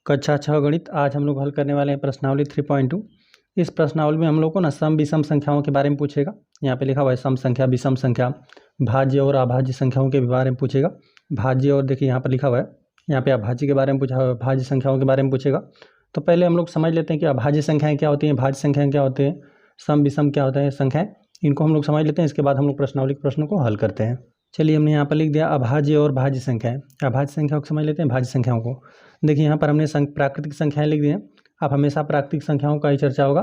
कक्षा 6 गणित। आज हम लोग हल करने वाले हैं प्रश्नावली 3.2। इस प्रश्नावली में हम लोग को ना सम विषम संख्याओं के बारे में पूछेगा। यहाँ पे लिखा हुआ है सम संख्या, विषम संख्या, भाज्य और अभाज्य संख्याओं के बारे में पूछेगा। भाज्य और देखिए यहाँ पर लिखा हुआ है, यहाँ पे अभाज्य के बारे में पूछा हुआ है, भाज्य संख्याओं के बारे में पूछेगा। तो पहले हम लोग समझ लेते हैं कि अभाज्य संख्याएँ क्या होती हैं, भाज्य संख्याएँ क्या होती हैं, सम विषम क्या होता है संख्याएँ, इनको हम लोग समझ लेते हैं। इसके बाद हम लोग प्रश्नावली के प्रश्नों को हल करते हैं। चलिए हमने यहाँ पर लिख दिया अभाज्य और भाज्य संख्याएँ। अभाज्य संख्याओं को समझ लेते हैं, भाज्य संख्याओं को। देखिए यहाँ पर हमने प्राकृतिक संख्याएं लिख दी हैं। अब हमेशा प्राकृतिक संख्याओं का ही चर्चा होगा।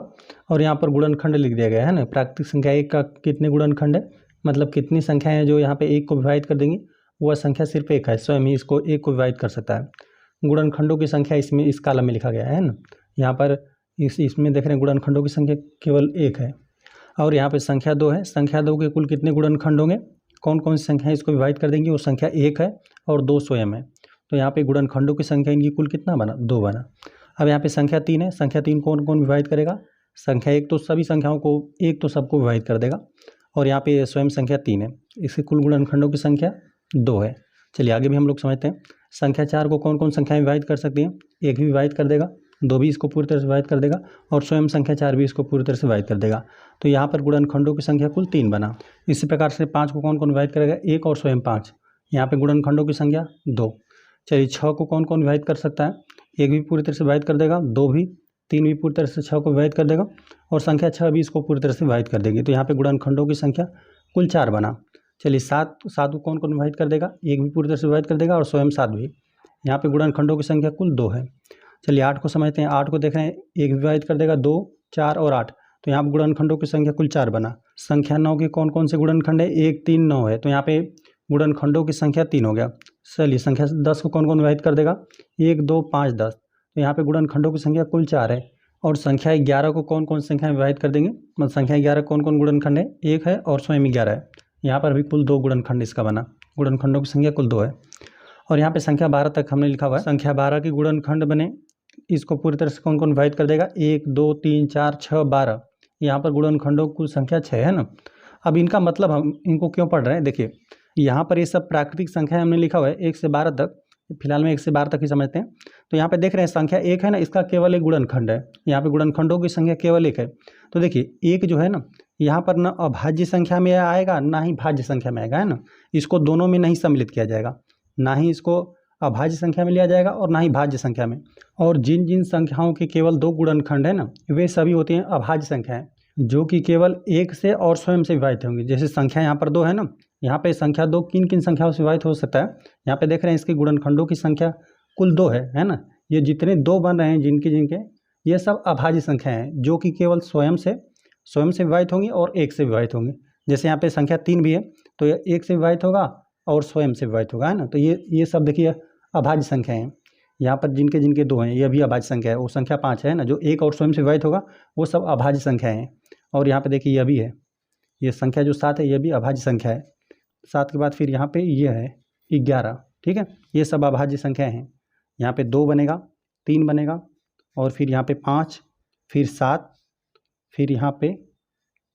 और यहाँ पर गुणनखंड लिख दिया गया है ना। प्राकृतिक संख्या एक का कितने गुणनखंड है, मतलब कितनी संख्याएं हैं जो यहाँ पे एक को विभाजित कर देंगी, वह संख्या सिर्फ एक है, स्वयं ही इसको एक को विभाजित कर सकता है। गुणनखंडों की संख्या इसमें इस कालम में लिखा गया है ना। यहाँ पर इसमें देख रहे हैं गुणनखंडों की संख्या केवल एक है। और यहाँ पे संख्या 2 है। संख्या 2 के कुल कितने गुणनखंड होंगे, कौन कौन सी संख्या इसको विभाजित कर देंगी, वो संख्या 1 है और 2 स्वयं है। तो यहाँ पे गुणनखंडों की संख्या इनकी कुल कितना बना, 2 बना। अब यहाँ पे संख्या 3 है। संख्या 3 कौन कौन विभाजित करेगा, संख्या 1 तो सभी संख्याओं को, 1 तो सबको विभाजित कर देगा। और यहाँ पे स्वयं संख्या 3 है। इसके कुल गुणनखंडों की संख्या 2 है। चलिए आगे भी हम लोग समझते हैं। संख्या 4 को कौन कौन संख्याएँ विभाजित कर सकती हैं, 1 भी विभाजित कर देगा, 2 भी इसको पूरी तरह से विभाजित कर देगा और स्वयं संख्या 4 भी इसको पूरी तरह से विभाजित कर देगा। तो यहाँ पर गुणनखंडों की संख्या कुल 3 बना। इसी प्रकार से 5 को कौन कौन विभाजित करेगा, 1 और स्वयं 5। यहाँ पे गुणनखंडों की संख्या 2। चलिए 6 को कौन कौन विभाजित कर सकता है, 1 भी पूरी तरह से विभाजित कर देगा, 2 भी, 3 भी पूरी तरह से 6 को विभाजित कर देगा और संख्या 6 भी इसको पूरी तरह से विभाजित कर देगी। तो यहाँ पे गुणनखंडों की संख्या कुल 4 बना। चलिए 7 को कौन कौन विभाजित कर देगा, 1 भी पूरी तरह से विभाजित कर देगा और स्वयं 7 भी। यहाँ पे गुणनखंडों की संख्या कुल 2 है। चलिए 8 को समझते हैं। 8 को देख रहे हैं, 1 विभाजित कर देगा, 2, 4 और 8। तो यहाँ पर गुणनखंडों की संख्या कुल 4 बना। संख्या 9 के कौन कौन से गुणनखंड है, 1, 3, 9 है। तो यहाँ पे गुणनखंडों की संख्या 3 हो गया। चलिए संख्या 10 को कौन कौन विभाजित कर देगा, 1, 2, 5, 10। तो यहाँ पे गुणनखंडों की संख्या कुल 4 है। और संख्या 11 को कौन कौन संख्या विभाजित कर देंगे, मतलब संख्या 11 कौन कौन गुणनखंड है, 1 है और स्वयं 11 है। यहाँ पर भी कुल 2 गुणनखंड इसका बना। गुणनखंडों की संख्या कुल 2 है। और यहाँ पे संख्या 12 तक हमने लिखा हुआ है। संख्या 12 के गुणनखंड बने, इसको पूरी तरह से कौन कौन विभाजित कर देगा, 1, 2, 3, 4, 6, 12। यहाँ पर गुणनखंडों कुल संख्या 6 है ना। अब इनका मतलब हम इनको क्यों पढ़ रहे हैं, देखिए यहाँ पर ये सब प्राकृतिक संख्या हमने लिखा हुआ है 1 से 12 तक। फिलहाल में 1 से 12 तक ही समझते हैं। तो यहाँ पे देख रहे हैं संख्या 1 है ना, इसका केवल एक गुणनखंड है। यहाँ पे गुणनखंडों की संख्या केवल 1 है। तो देखिए 1 जो है ना, यहाँ पर ना अभाज्य संख्या में आएगा ना ही भाज्य संख्या में आएगा, है ना। इसको दोनों में नहीं सम्मिलित किया जाएगा, ना ही इसको अभाज्य संख्या में लिया जाएगा और ना ही भाज्य संख्या में। और जिन जिन संख्याओं के केवल 2 गुणनखंड है ना, वे सभी होती हैं अभाज्य संख्याएं, जो कि केवल 1 से और स्वयं से विभाजित होंगी। जैसे संख्या यहाँ पर 2 है ना, यहाँ पे संख्या 2 किन किन संख्याओं से विभाजित हो सकता है, यहाँ पे देख रहे हैं इसके गुणनखंडों की संख्या कुल 2 है ना। ये जितने 2 बन रहे हैं जिनके ये सब अभाज्य संख्याएँ हैं, जो कि केवल स्वयं से विभाजित होंगी और 1 से विभाजित होंगी। जैसे यहाँ पे संख्या 3 भी है, तो ये 1 से विभाजित होगा और स्वयं से विभाजित होगा, है ना। तो ये सब देखिए अभाज्य संख्या हैं। यहाँ पर जिनके 2 हैं, ये भी अभाज्य संख्या है। वो संख्या 5 है ना, जो 1 और स्वयं से विभाजित होगा, वो सब अभाज्य संख्याएँ हैं। और यहाँ पे देखिए यह भी है, ये संख्या जो 7 है, ये भी अभाज्य संख्या है। 7 के बाद फिर यहाँ पे ये है 11, ठीक है। ये सब अभाज्य संख्या हैं। यहाँ पे 2 बनेगा, 3 बनेगा और फिर यहाँ पे 5, फिर 7, फिर यहाँ पे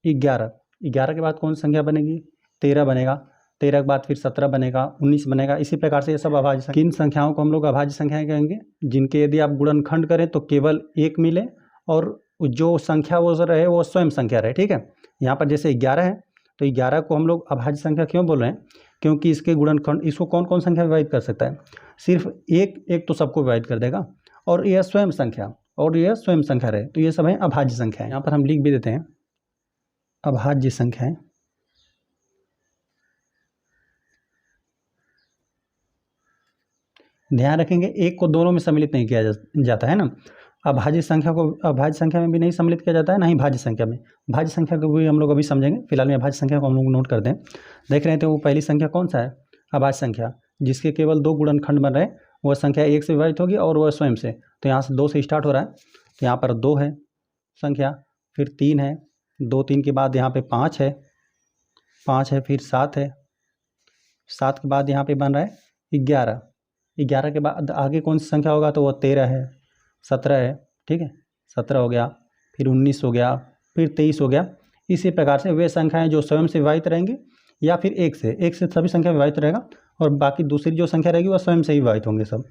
11। 11 के बाद कौन सी संख्या बनेगी, 13 बनेगा। 13 के बाद फिर 17 बनेगा, 19 बनेगा। इसी प्रकार से ये सब अभाज्य संख्या। किन संख्याओं को हम लोग अभाज्य संख्याएं कहेंगे, जिनके यदि आप गुणनखंड करें तो केवल 1 मिले और जो संख्या वो रहे वो स्वयं संख्या रहे, ठीक है। यहाँ पर जैसे 11 है, तो 11 को हम लोग अभाज्य संख्या क्यों बोल रहे हैं, क्योंकि इसके गुणनखंड, इसको कौन कौन संख्या विभाजित कर सकता है, सिर्फ एक तो सबको विभाजित कर देगा और यह स्वयं संख्या रहे, तो ये सब है अभाज्य संख्या। यहाँ पर हम लिख भी देते हैं अभाज्य संख्याएं। ध्यान रखेंगे, 1 को दोनों में सम्मिलित नहीं किया जाता है ना। अभाज्य संख्या को अभाज्य संख्या में भी नहीं सम्मिलित किया जाता है, ना ही भाज्य संख्या में। भाज्य संख्या को भी हम लोग अभी समझेंगे। फिलहाल में अभाज्य संख्या को हम लोग नोट करते हैं। देख रहे थे वो पहली संख्या कौन सा है, अभाज्य संख्या, जिसके केवल 2 गुणनखंड बन रहे हैं। वह संख्या 1 से विभाजित होगी और वह स्वयं से। तो यहाँ से 2 से स्टार्ट हो रहा है। तो यहाँ पर 2 है संख्या, फिर 3 है, 2, 3 के बाद यहाँ पे 5 है, फिर 7 है, 7 के बाद यहाँ पे बन रहा है 11। 11 के बाद आगे कौन सी संख्या होगा, तो वो 13 है, 17 है, ठीक है। 17 हो गया, फिर 19 हो गया, फिर 23 हो गया। इसी प्रकार से वे संख्याएं जो स्वयं से विभाजित रहेंगी या फिर 1 से सभी संख्या विभाजित रहेगा और बाकी दूसरी जो संख्या रहेगी वह स्वयं से ही विभाजित होंगे सब।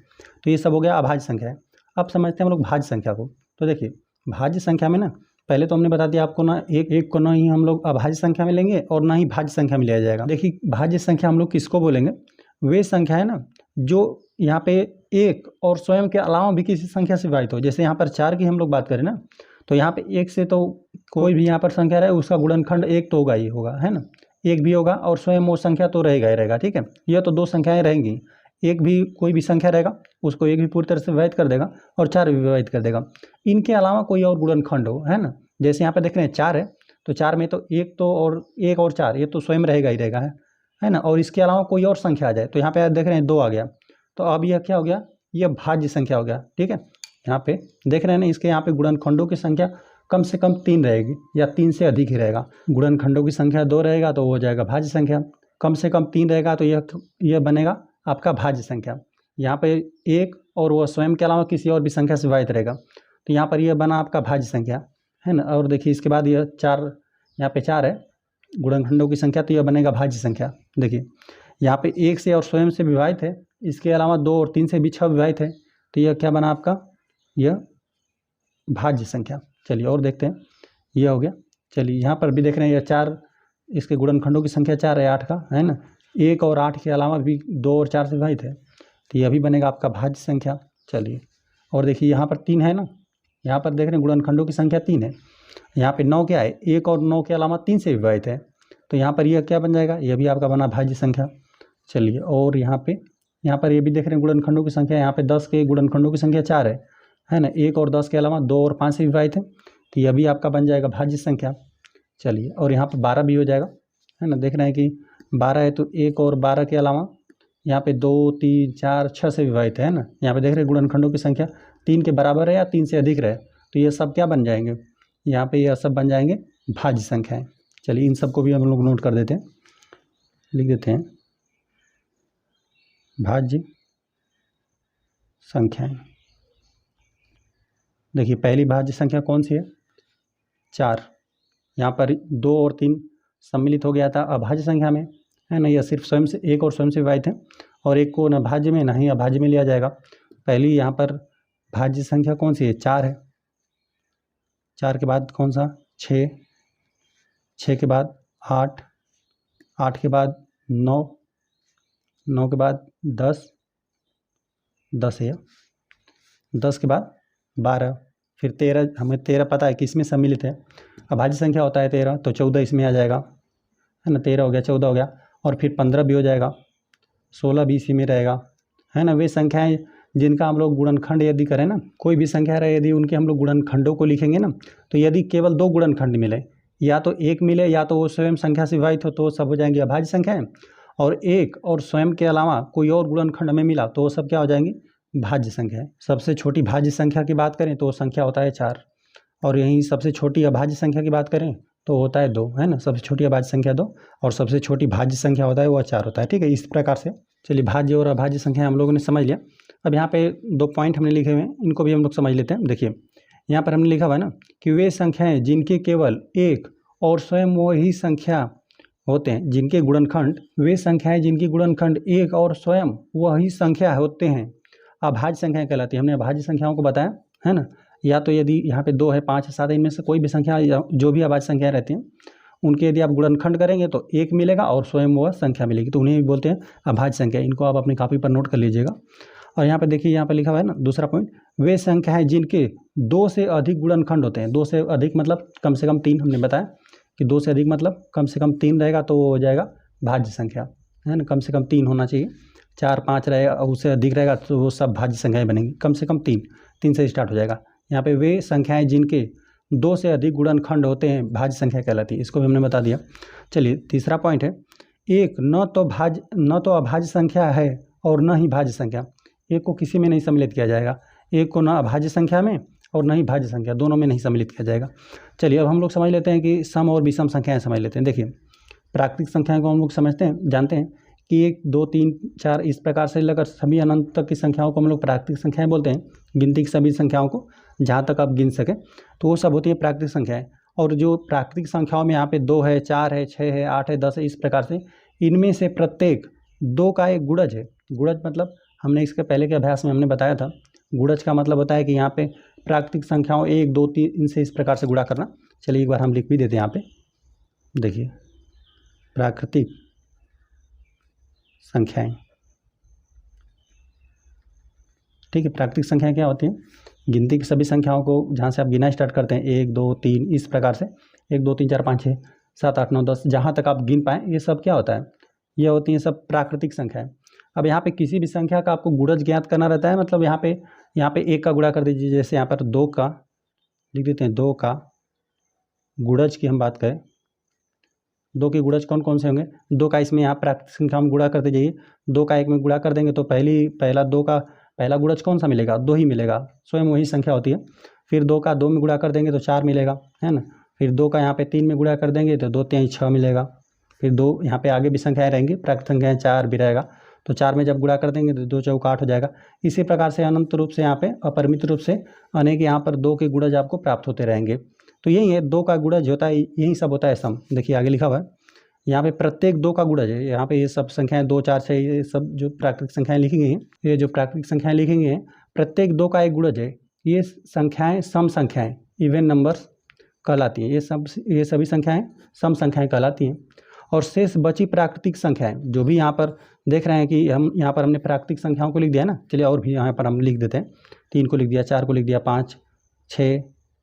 तो ये सब हो गया अभाज्य संख्या है। अब समझते हैं हम लोग भाज्य संख्या को। तो देखिए भाज्य संख्या में ना पहले तो हमने बता दिया आपको ना एक को ना ही हम लोग अभाज्य संख्या में लेंगे और ना ही भाज्य संख्या में लिया जाएगा। देखिए भाज्य संख्या हम लोग किसको बोलेंगे, वे संख्या है ना जो यहाँ पे एक और स्वयं के अलावा भी किसी संख्या से विभाजित हो। जैसे यहाँ पर 4 की हम लोग बात करें ना तो यहाँ पे 1 से तो कोई भी यहाँ पर संख्या रहे उसका गुणनखंड 1 तो होगा ही होगा, है ना, 1 भी होगा और स्वयं वो संख्या तो रहेगा ही रहेगा। ठीक है, यह तो 2 संख्याएं रहेंगी, एक भी कोई भी संख्या रहेगा उसको एक भी पूरी तरह से विभाजित कर देगा और 4 भी विभाजित कर देगा। इनके अलावा कोई और गुणनखंड हो, है ना, जैसे यहाँ पे देख रहे हैं 4 है तो 4 में तो 1 तो और 1 और 4 ये तो स्वयं रहेगा ही रहेगा, है ना, और इसके अलावा कोई और संख्या आ जाए तो यहाँ पे देख रहे हैं 2 आ गया, तो अब यह क्या हो गया, यह भाज्य संख्या हो गया। ठीक है, यहाँ पे देख रहे हैं ना इसके यहाँ पे गुणनखंडों की संख्या कम से कम 3 रहेगी या 3 से अधिक ही रहेगा। गुणनखंडों की संख्या 2 रहेगा तो वो हो जाएगा भाज्य संख्या, कम से कम 3 रहेगा तो यह बनेगा आपका भाज्य संख्या। यहाँ पे 1 और वो स्वयं के अलावा किसी और भी संख्या से विभाजित रहेगा तो यहाँ पर यह बना आपका भाज्य संख्या, है ना। और देखिए इसके बाद यह 4, यहाँ पे 4 है गुणनखंडों की संख्या तो यह बनेगा भाज्य संख्या। देखिए यहाँ पे 1 से और स्वयं से विभाजित है, इसके अलावा 2 और 3 से भी 6 विभाजित है तो यह क्या बना आपका, यह भाज्य संख्या। चलिए और देखते हैं, यह हो गया। चलिए यहाँ पर भी देख रहे हैं यह 4, इसके गुणनखंडों की संख्या 4 है 8 का, है ना, 1 और 8 के अलावा भी 2 और 4 से विभाजित है तो यह भी बनेगा आपका भाज्य संख्या। चलिए और देखिए यहाँ पर 3 है ना, यहाँ पर देख रहे हैं गुणनखंडों की संख्या 3 है, यहाँ पे 9 क्या है, 1 और 9 के अलावा 3 से विभाजित है तो यहाँ पर यह क्या बन जाएगा, यह भी आपका बना भाज्य संख्या। चलिए और यहाँ पर ये भी देख रहे हैं गुणनखंडों की संख्या, यहाँ पे 10 के गुणनखंडों की संख्या 4 है ना, 1 और 10 के अलावा 2 और 5 से विभाजित है तो यह भी आपका बन जाएगा भाज्य संख्या। चलिए और यहाँ पर 12 भी हो जाएगा, है ना, देख रहे हैं कि 12 है तो 1 और 12 के अलावा यहाँ पे 2, 3, 4, 6 से विभाजित है ना, यहाँ पे देख रहे हैं गुणनखंडों की संख्या 3 के बराबर है या 3 से अधिक रहे तो ये सब क्या बन जाएंगे, यहाँ पे यह सब बन जाएंगे भाज्य संख्याएँ। चलिए इन सबको भी हम लोग नोट कर देते हैं, लिख देते हैं भाज्य संख्याएँ। देखिए पहली भाज्य संख्या कौन सी है, 4, यहाँ पर 2 और 3 सम्मिलित हो गया था अभाज्य संख्या में, है ना, यह सिर्फ स्वयं से 1 और स्वयं से विभाजित है और 1 को न भाज्य में ना ही अभाज्य में लिया जाएगा। पहली यहाँ पर भाज्य संख्या कौन सी है, 4 है, 4 के बाद कौन सा 6, 6 के बाद 8, 8 के बाद 9, 9 के बाद 10, 10 है, 10 के बाद 12, फिर 13, हमें 13 पता है कि इसमें सम्मिलित है, अभाज्य संख्या होता है 13 तो 14 इसमें आ जाएगा, है ना, 13 हो गया, 14 हो गया और फिर 15 भी हो जाएगा, 16 भी इसी में रहेगा, है ना। वे संख्याएं जिनका हम लोग गुणनखंड यदि करें ना, कोई भी संख्या रहे यदि उनके हम लोग गुणनखंडों को लिखेंगे ना तो यदि केवल 2 गुणनखंड मिले, या तो 1 मिले या तो वो स्वयं संख्या से विभाजित हो तो वो सब हो जाएंगे अभाज्य संख्याएँ, और 1 और स्वयं के अलावा कोई और गुणनखंड में मिला तो वो सब क्या हो जाएंगे, भाज्य संख्या है। सबसे छोटी भाज्य संख्या की बात करें तो वो संख्या होता है 4 और यहीं सबसे छोटी अभाज्य संख्या की बात करें तो होता है 2, है ना, सबसे छोटी अभाज्य संख्या 2 और सबसे छोटी भाज्य संख्या होता है वो 4 होता है। ठीक है, इस प्रकार से। चलिए भाज्य और अभाज्य संख्या हम लोगों ने समझ लिया। अब यहाँ पे 2 पॉइंट हमने लिखे हुए हैं, इनको भी हम लोग समझ लेते हैं। देखिए यहाँ पर हमने लिखा हुआ है ना कि वे संख्याएँ जिनके केवल 1 और स्वयं वही संख्या होते हैं, जिनके गुणनखंड, वे संख्याएँ जिनके गुणनखंड 1 और स्वयं वही संख्या होते हैं अभाज्य संख्याएँ कहलाती है। हमने अभाज्य संख्याओं को बताया, है ना, या तो यदि यहाँ पे 2 है, 5 है, 7 है, इनमें से कोई भी संख्या जो भी अभाज्य संख्याएँ रहती हैं उनके यदि आप गुणनखंड करेंगे तो 1 मिलेगा और स्वयं वह संख्या मिलेगी तो उन्हें भी बोलते हैं अभाज्य संख्या। इनको आप अपनी कॉपी पर नोट कर लीजिएगा। और यहाँ पे देखिए, यहाँ पे लिखा हुआ है ना दूसरा पॉइंट, वे संख्याएँ जिनके 2 से अधिक गुणनखंड होते हैं। 2 से अधिक मतलब कम से कम 3, हमने बताया कि 2 से अधिक मतलब कम से कम 3 रहेगा तो वो हो जाएगा भाज्य संख्या, है ना, कम से कम 3 होना चाहिए। 4, 5 रहेगा और उससे अधिक रहेगा तो वो सब भाज्य संख्याएँ बनेंगी। कम से कम 3 से स्टार्ट हो जाएगा। यहाँ पे वे संख्याएँ जिनके 2 से अधिक गुणनखंड होते हैं भाज्य संख्या कहलाती है, इसको भी हमने बता दिया। चलिए तीसरा पॉइंट है, एक न तो अभाज्य संख्या है और न ही भाज्य संख्या। एक को किसी में नहीं सम्मिलित किया जाएगा, एक को न अभाज्य संख्या में और न ही भाज्य संख्या, दोनों में नहीं सम्मिलित किया जाएगा। चलिए अब हम लोग समझ लेते हैं कि सम और विषम संख्याएँ समझ लेते हैं। देखिए प्राकृतिक संख्याओं को हम लोग जानते हैं कि 1, 2, 3, 4 इस प्रकार से लेकर सभी अनंत तक की संख्याओं को हम लोग प्राकृतिक संख्याएं बोलते हैं। गिनती की सभी संख्याओं को जहाँ तक आप गिन सकें तो वो सब होती है प्राकृतिक संख्याएं। और जो प्राकृतिक संख्याओं में यहाँ पे 2 है, 4 है, 6 है, 8 है, 10 है, इस प्रकार से इनमें से प्रत्येक 2 का एक गुणज है। गुणज मतलब हमने इसके पहले के अभ्यास में हमने बताया था गुणज का मतलब होता है कि यहाँ पे प्राकृतिक संख्याओं 1 2 3 इनसे इस प्रकार से गुणा करना। चलिए एक बार हम लिख भी देते हैं यहाँ पे, देखिए प्राकृतिक संख्याएं, ठीक है। प्राकृतिक संख्याएं क्या होती हैं? गिनती की सभी संख्याओं को जहाँ से आप गिना स्टार्ट करते हैं 1 2 3 इस प्रकार से 1 2 3 4 5 6 7 8 9 10 जहाँ तक आप गिन पाएँ, ये सब क्या होता है? ये होती हैं सब प्राकृतिक संख्याएं। अब यहाँ पे किसी भी संख्या का आपको गुणज ज्ञात करना रहता है, मतलब यहाँ पे 1 का गुणा कर दीजिए। जैसे यहाँ पर 2 का लिख देते हैं, 2 का गुणज की हम बात करें, 2 के गुणज कौन कौन से होंगे? 2 का इसमें यहाँ प्राकृतिक संख्या में गुणा करते जाइए। 2 का 1 में गुणा कर देंगे तो पहला 2 का पहला गुणज कौन सा मिलेगा? 2 ही मिलेगा, स्वयं वही संख्या होती है। फिर 2 का 2 में गुणा कर देंगे तो 4 मिलेगा, है ना। फिर 2 का यहाँ पे 3 में गुणा कर देंगे तो 2 3 6 मिलेगा। फिर 2 यहाँ पे आगे भी संख्याएं रहेंगी, प्राकृतिक संख्याएं 4 भी रहेगा, तो 4 में जब गुणा कर देंगे तो 2 चौका 8 हो जाएगा। इसी प्रकार से अनंत रूप से यहाँ पे अपरिमित रूप से अनेक यहाँ पर 2 के गुणज आपको प्राप्त होते रहेंगे। तो यही है 2 का गुणज होता है, यही सब होता है सम। देखिए आगे लिखा हुआ है यहाँ पे प्रत्येक 2 का गुणज है। यहाँ पे ये सब संख्याएं 2 4 6 ये सब जो प्राकृतिक संख्याएं लिखी गई हैं, ये जो प्राकृतिक संख्याएं लिखी गई हैं प्रत्येक 2 का एक गुणज है। ये संख्याएं सम संख्याएं इवन नंबर्स कहलाती हैं। ये सभी संख्याएं सम संख्याएं कहलाती हैं। और शेष बची प्राकृतिक संख्याएं जो भी यहाँ पर देख रहे हैं कि हम यहाँ पर हमने प्राकृतिक संख्याओं को लिख दिया ना, चलिए और भी यहाँ पर हम लिख देते हैं। 3 को लिख दिया, 4 को लिख दिया, 5 6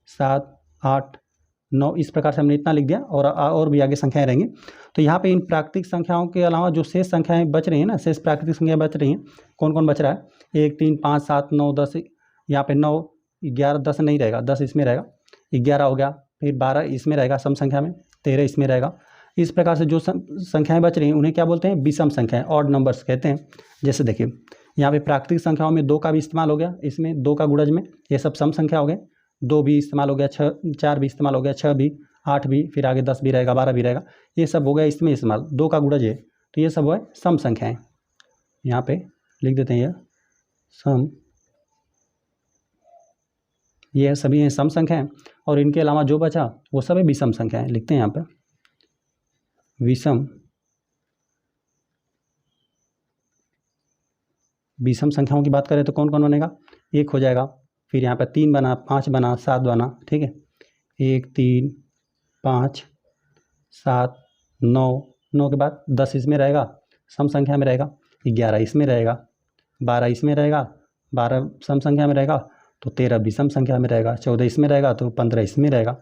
7 8 9 इस प्रकार से हमने इतना लिख दिया, और भी आगे संख्याएं रहेंगी। तो यहाँ पे इन प्राकृतिक संख्याओं के अलावा जो शेष संख्याएं बच रही हैं ना, शेष प्राकृतिक संख्याएं बच रही हैं, कौन कौन बच रहा है? 1 3 5 7 9 10, यहाँ पे 9 11 10 नहीं रहेगा, 10 इसमें रहेगा, 11 हो गया, फिर 12 इसमें रहेगा सम संख्या में, 13 इसमें रहेगा। इस प्रकार से जो संख्याएं बच रही हैं उन्हें क्या बोलते हैं? विषम संख्याएं, ऑड नंबर्स कहते हैं। जैसे देखिए यहाँ पे प्राकृतिक संख्याओं में 2 का भी इस्तेमाल हो गया, इसमें 2 का गुणज में, ये सब सम संख्या हो गए। 2 भी इस्तेमाल हो गया, 4 भी इस्तेमाल हो गया, 6 भी, 8 भी, फिर आगे 10 भी रहेगा, 12 भी रहेगा, ये सब हो गया इसमें इस्तेमाल। 2 का गुणज है तो ये सब है सम संख्याएं। यहाँ पे लिख देते हैं ये सम, ये सभी हैं सम संख्याएं। और इनके अलावा जो बचा वो सब है विषम संख्याएं। लिखते हैं यहाँ पे विषम संख्याओं की बात करें तो कौन कौन बनेगा? 1 हो जाएगा, फिर यहाँ पे 3 बना, 5 बना, 7 बना, ठीक है। 1 3 5 7 9, 9 के बाद 10 इसमें रहेगा, सम संख्या में रहेगा, 11 इसमें रहेगा, 12 इसमें रहेगा, 12 सम संख्या में रहेगा, तो 13 विषम संख्या में रहेगा, 14 इसमें रहेगा, तो 15 इसमें रहेगा।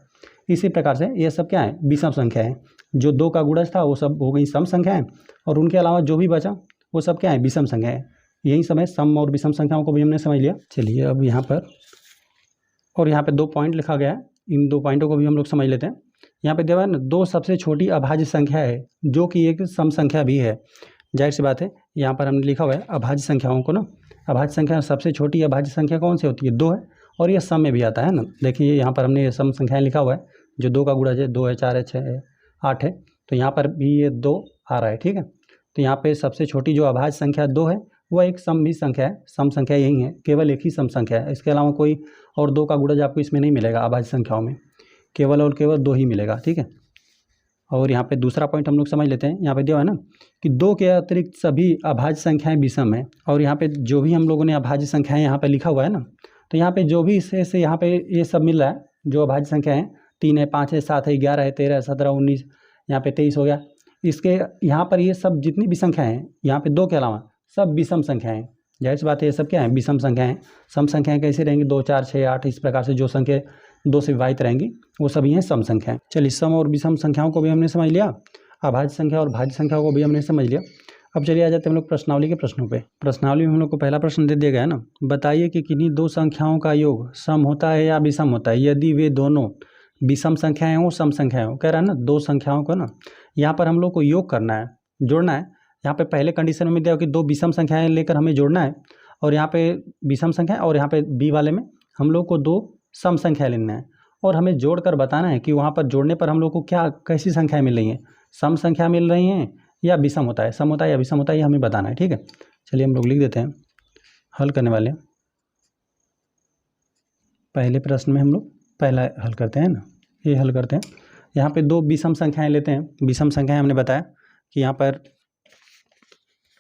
इसी प्रकार से ये सब क्या है? विषम संख्या है। जो 2 का गुणज था वो सब हो गई सम संख्या है, और उनके अलावा जो भी बचा वो सब क्या है? विषम संख्या है। यही सब है, सम और विषम संख्याओं को भी हमने समझ लिया। चलिए अब यहाँ पर, और यहाँ पे 2 पॉइंट लिखा गया है, इन 2 पॉइंटों को भी हम लोग समझ लेते हैं। यहाँ पे दिया है ना, 2 सबसे छोटी अभाज्य संख्या है जो कि एक सम संख्या भी है। जाहिर सी बात है, यहाँ पर हमने लिखा हुआ है अभाज्य संख्याओं को ना, अभाज्य संख्या सबसे छोटी अभाज्य संख्या कौन सी होती है? 2 है, और ये सम में भी आता है ना। देखिए यहाँ पर हमने ये सम संख्याएं लिखा हुआ है, जो 2 का गुणज है, 2 है, 4 है, 6 है, 8 है, तो यहाँ पर भी ये 2 आ रहा है, ठीक है। तो यहाँ पे सबसे छोटी जो अभाज्य संख्या 2 है वह एक सम भी संख्या है, सम संख्या यही है, केवल एक ही सम संख्या है। इसके अलावा कोई और 2 का गुणज आपको इसमें नहीं मिलेगा अभाज्य संख्याओं में, केवल और केवल 2 ही मिलेगा, ठीक है। और यहाँ पे दूसरा पॉइंट हम लोग समझ लेते हैं। यहाँ पे दिया है ना कि 2 के अतिरिक्त सभी अभाज्य संख्याएं विषम है। और यहाँ पे जो भी हम लोगों ने अभाज्य संख्याएं यहाँ पे लिखा हुआ है ना, तो यहाँ पे जो भी से यहाँ पे ये सब मिल रहा है, जो अभाज्य संख्या है, 3 है, 5 है, 7 है, 11 है, 13 है, 17 19, यहाँ पे 23 हो गया। इसके यहाँ पर ये सब जितनी भी संख्याएँ हैं यहाँ पे 2 के अलावा सब विषम संख्याएँ हैं। जाहिर सी बात है, ये सब क्या है? विषम संख्याएँ। सम संख्याएँ कैसे रहेंगी? 2 4 6 8 इस प्रकार से जो संख्या 2 से विभाजित रहेंगी वो सभी हैं सम संख्याएँ। चलिए सम और विषम संख्याओं को भी हमने समझ लिया, अभाज्य संख्या और भाज्य संख्याओं को भी हमने समझ लिया। अब चलिए आ जाते हैं हम लोग प्रश्नावली के प्रश्नों पे। प्रश्नावली में हम लोग को पहला प्रश्न दे दिया गया है ना, बताइए कि किन्हीं 2 संख्याओं का योग सम होता है या विषम होता है यदि वे दोनों विषम संख्याएं हो सम संख्याएं हो। कह रहा है ना 2 संख्याओं को ना यहाँ पर हम लोग को योग करना है, जोड़ना है। यहाँ पे पहले कंडीशन में दिया कि 2 विषम संख्याएं लेकर हमें जोड़ना है, और यहाँ पे विषम संख्या, और यहाँ पे बी वाले में हम लोग को 2 सम संख्या लेना है, और हमें जोड़कर बताना है कि वहाँ पर जोड़ने पर हम लोग को क्या कैसी संख्याएं मिल रही हैं, सम संख्या मिल रही हैं या विषम होता है, सम होता है या विषम होता है, ये हमें बताना है, ठीक है। चलिए हम लोग लिख देते हैं हल करने वाले। पहले प्रश्न में हम लोग पहला हल करते हैं ना, ये हल करते हैं। यहाँ पे 2 विषम संख्याएं लेते हैं। विषम संख्याएं हमने बताया कि यहाँ पर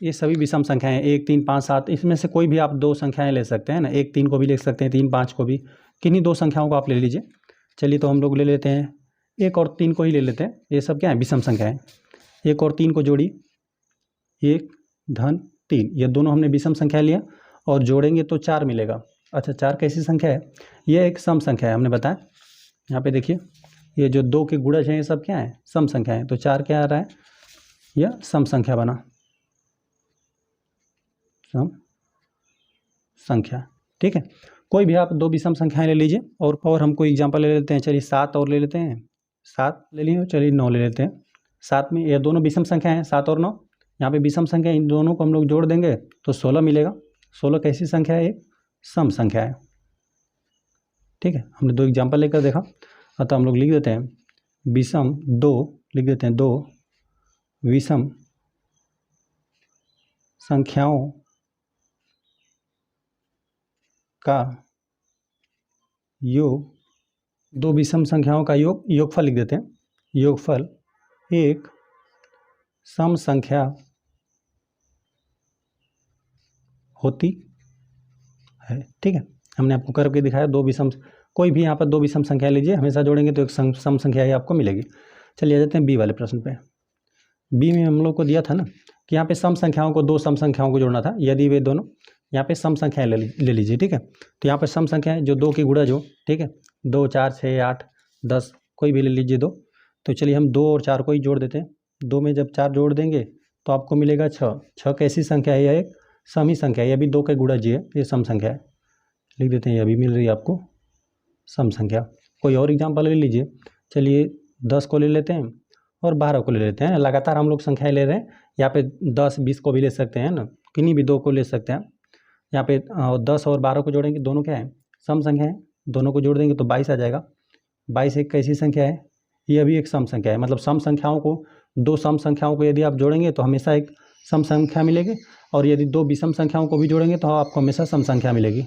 ये सभी विषम संख्याएं 1 3 5 7, इसमें से कोई भी आप दो संख्याएं ले सकते हैं ना, 1 3 को भी ले सकते हैं, 3 5 को भी, किन्हीं दो संख्याओं को आप ले लीजिए। चलिए तो हम लोग ले लेते हैं 1 और 3 को ही ले लेते हैं, ये सब क्या है विषम संख्याएं। 1 और 3 को जोड़ी, 1 धन 3, ये दोनों हमने विषम संख्या लिया और जोड़ेंगे तो 4 मिलेगा। अच्छा 4 कैसी संख्या है? ये एक सम संख्या है, हमने बताया। यहाँ पे देखिए ये जो 2 के गुणज हैं ये सब क्या है? सम संख्या है। तो 4 क्या आ रहा है? यह सम संख्या बना, सम संख्या। ठीक है, कोई भी आप दो विषम संख्याएं ले लीजिए और हम कोई एग्जांपल ले लेते हैं। चलिए 7 और ले लेते हैं, 7 ले लिए, चलिए 9 ले लेते हैं। 7 में ये दोनों विषम संख्या हैं, 7 और 9, यहाँ पे विषम संख्या, इन दोनों को हम लोग जोड़ देंगे तो 16 मिलेगा। 16 कैसी संख्या है? एक सम संख्या है। ठीक है, हमने दो एग्जाम्पल लेकर देखा, अतः हम लोग लिख देते हैं विषम 2, लिख देते हैं 2 विषम संख्याओं का योग, दो विषम संख्याओं का योगफल लिख देते हैं। योगफल एक सम संख्या होती है। ठीक है, हमने आपको करके दिखाया, दो विषम, कोई भी यहाँ पर दो विषम संख्या लीजिए, हमेशा जोड़ेंगे तो एक सम संख्या ही आपको मिलेगी। चलिए आ जाते हैं बी वाले प्रश्न पे। बी में हम लोग को दिया था ना कि यहाँ पे सम संख्याओं को, दो सम संख्याओं को जोड़ना था, यदि वे दोनों, यहाँ पे सम संख्याएं ले लीजिए। ठीक है, तो यहाँ पर सम संख्याएं जो 2 की गुणज हो, ठीक है, 2 4 6 8 10, कोई भी ले लीजिए 2। तो चलिए हम 2 और 4 को ही जोड़ देते हैं। 2 में जब 4 जोड़ देंगे तो आपको मिलेगा 6। 6 कैसी संख्या है? यह एक सम ही संख्या है, यह भी 2 के गुणज ही है, ये सम संख्या है। लिख देते हैं, यह भी मिल रही है आपको सम संख्या। कोई और एग्जाम्पल ले लीजिए। चलिए 10 को ले लेते हैं और 12 को ले लेते हैं। लगातार हम लोग संख्याएं ले रहे हैं, यहाँ पे 10 20 को भी ले सकते हैं ना, किन्हीं भी दो को ले सकते हैं। यहाँ पे 10 और 12 को जोड़ेंगे, दोनों क्या है? सम संख्या है, दोनों को जोड़ देंगे तो 22 आ जाएगा। 22 एक कैसी संख्या है? यह भी एक सम संख्या है। मतलब सम संख्याओं को, दो सम संख्याओं को यदि आप जोड़ेंगे तो हमेशा एक सम संख्या मिलेगी, और यदि दो विषम संख्याओं को भी जोड़ेंगे तो आपको हमेशा सम संख्या मिलेगी,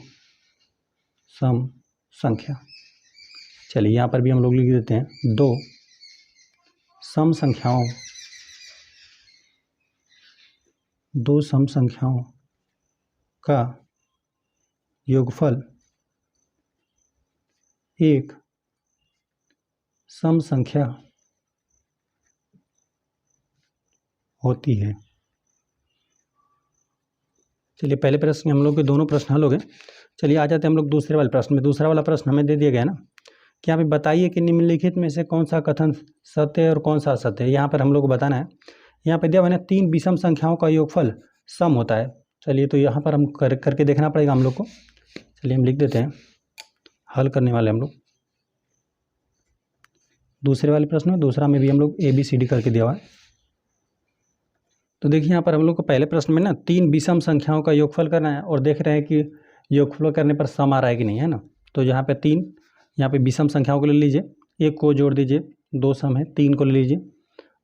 सम संख्या। चलिए यहाँ पर भी हम लोग लिख देते हैं, दो सम संख्याओं, दो सम संख्याओं का योगफल एक सम संख्या होती है। चलिए पहले प्रश्न में हम लोग के दोनों प्रश्न हल हो गए। चलिए आ जाते हैं हम लोग दूसरे वाले प्रश्न में। दूसरा वाला प्रश्न हमें दे दिया गया ना कि यहाँ पे बताइए कि निम्नलिखित में से कौन सा कथन सत्य है और कौन सा असत्य है। यहाँ पर हम लोग को बताना है, यहाँ पे दिया हुआ है 3 विषम संख्याओं का योगफल सम होता है। चलिए तो यहाँ पर हम करके देखना पड़ेगा हम लोग को। चलिए हम लिख देते हैं, हल करने वाले हम लोग दूसरे वाले प्रश्न में। दूसरा में भी हम लोग ABCD करके दिया हुआ है। तो देखिए यहाँ पर हम लोग को पहले प्रश्न में ना 3 विषम संख्याओं का योगफल करना है और देख रहे हैं कि योगफल करने पर सम आ रहा है कि नहीं, है ना। तो यहाँ पे 3, यहाँ पे विषम संख्याओं को ले लीजिए, 1 को जोड़ दीजिए, 2 सम है, 3 को ले लीजिए,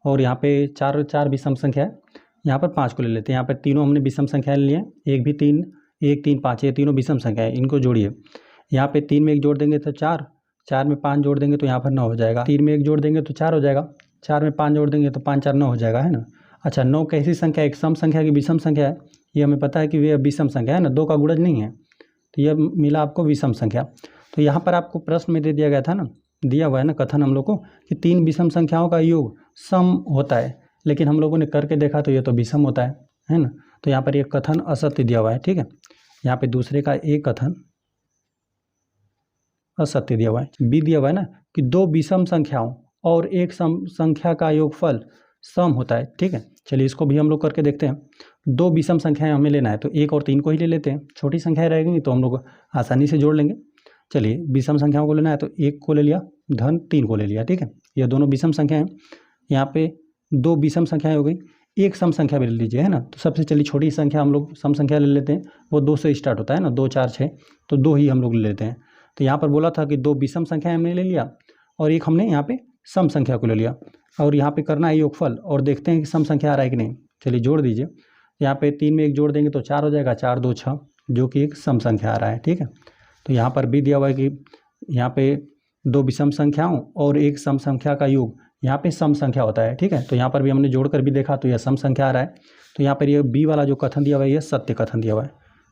और यहाँ पे 4 विषम संख्या है, यहाँ पर 5 को ले लेते हैं। यहाँ पर तीनों हमने विषम संख्या ले लिए, 1 भी 3, 1 3 5, ये तीनों विषम संख्या है, इनको जोड़िए। यहाँ पे 3 में 1 जोड़ देंगे तो 4, 4 में 5 जोड़ देंगे तो यहाँ पर 9 हो जाएगा। 3 में 1 जोड़ देंगे तो 4 हो जाएगा, 4 में 5 जोड़ देंगे तो 5 4 9 हो जाएगा, है ना। अच्छा 9 कैसी संख्या? एक सम संख्या की विषम संख्या है, ये हमें पता है कि ये विषम संख्या है ना, 2 का गुणज नहीं है, तो यह मिला आपको विषम संख्या। तो यहाँ पर आपको प्रश्न में दे दिया गया था ना, दिया हुआ है ना कथन हम लोग को कि 3 विषम संख्याओं का योग सम होता है, लेकिन हम लोगों ने करके देखा तो ये तो विषम होता है ना। तो यहाँ पर एक कथन असत्य दिया हुआ है। ठीक है, यहाँ पे दूसरे का एक कथन असत्य दिया हुआ है। बी दिया हुआ है ना कि 2 विषम संख्याओं और एक सम संख्या का योगफल सम होता है। ठीक है, चलिए इसको भी हम लोग करके देखते हैं। 2 विषम संख्याएं हमें लेना है तो 1 और 3 को ही ले लेते हैं, छोटी संख्याएं रहेंगी तो हम लोग आसानी से जोड़ लेंगे। चलिए विषम संख्याओं को लेना है तो 1 को ले लिया, धन 3 को ले लिया। ठीक है, ये दोनों विषम संख्या हैं। यहाँ पे 2 विषम संख्याएं हो गई, एक सम संख्या भी ले लीजिए, है ना। तो सबसे चलिए छोटी संख्या हम लोग सम संख्या ले लेते हैं, वो 2 से स्टार्ट होता है ना, 2 4 6, तो 2 ही हम लोग ले लेते हैं। तो यहाँ पर बोला था कि 2 विषम संख्याएं हमने ले लिया और एक हमने यहाँ पे सम संख्या को ले लिया, और यहाँ पे करना है योगफल और देखते हैं कि सम संख्या आ रहा है कि नहीं। चलिए जोड़ दीजिए, यहाँ पे 3 में 1 जोड़ देंगे तो 4 हो जाएगा, 4 2 6, जो कि एक सम संख्या आ रहा है। ठीक है, तो यहाँ पर भी दिया हुआ है कि यहाँ पे दो विषम संख्याओं और एक सम संख्या का योग, यहाँ पे सम संख्या होता है, ठीक है। तो यहाँ पर भी हमने जोड़कर भी देखा तो यह सम संख्या आ रहा है। तो यहाँ पर ये बी वाला जो कथन दिया हुआ है यह सत्य कथन दिया हुआ है,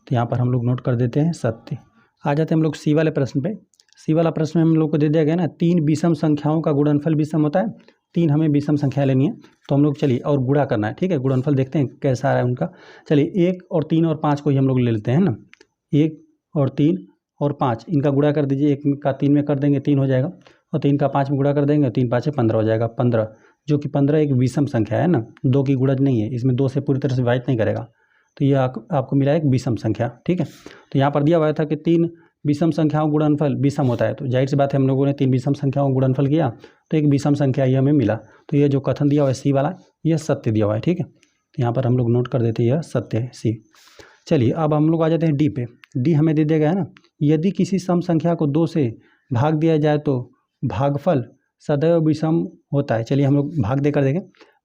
तो यहाँ पर हम लोग नोट कर देते हैं सत्य। आ जाते हैं हम लोग सी वाले प्रश्न पे। सी वाला प्रश्न में हम लोग को दे दिया गया ना, तीन विषम संख्याओं का गुणनफल विषम होता है। तीन हमें विषम संख्या लेनी है, तो हम लोग चलिए और गुणा करना है, ठीक है। गुणनफल देखते हैं कैसा आ रहा है उनका। चलिए 1 और 3 और 5 को ही हम लोग ले लेते हैं ना, 1 और 3 और 5 इनका गुणा कर दीजिए। 1 का 3 में कर देंगे 3 हो जाएगा, और 3 का 5 में गुणा कर देंगे, 3 5 15 हो जाएगा 15, जो कि 15 एक विषम संख्या है ना, 2 की गुणज नहीं है, इसमें 2 से पूरी तरह से विभाजित नहीं करेगा, तो ये आपको मिला एक विषम संख्या, ठीक है। तो यहाँ पर दिया हुआ था कि 3 विषम संख्याओं गुणनफल विषम होता है, तो जाहिर सी बात है हम लोगों ने 3 विषम संख्याओं गुणनफल किया तो एक विषम संख्या ये हमें मिला। तो ये जो कथन दिया हुआ है सी वाला, यह सत्य दिया हुआ है, ठीक है। तो यहाँ पर हम लोग नोट कर देते हैं यह सत्य है सी। चलिए अब हम लोग आ जाते हैं डी पे। डी हमें दे दिया गया है ना, यदि किसी सम संख्या को 2 से भाग दिया जाए तो भागफल सदैव विषम होता है। चलिए हम लोग भाग देकर देखें,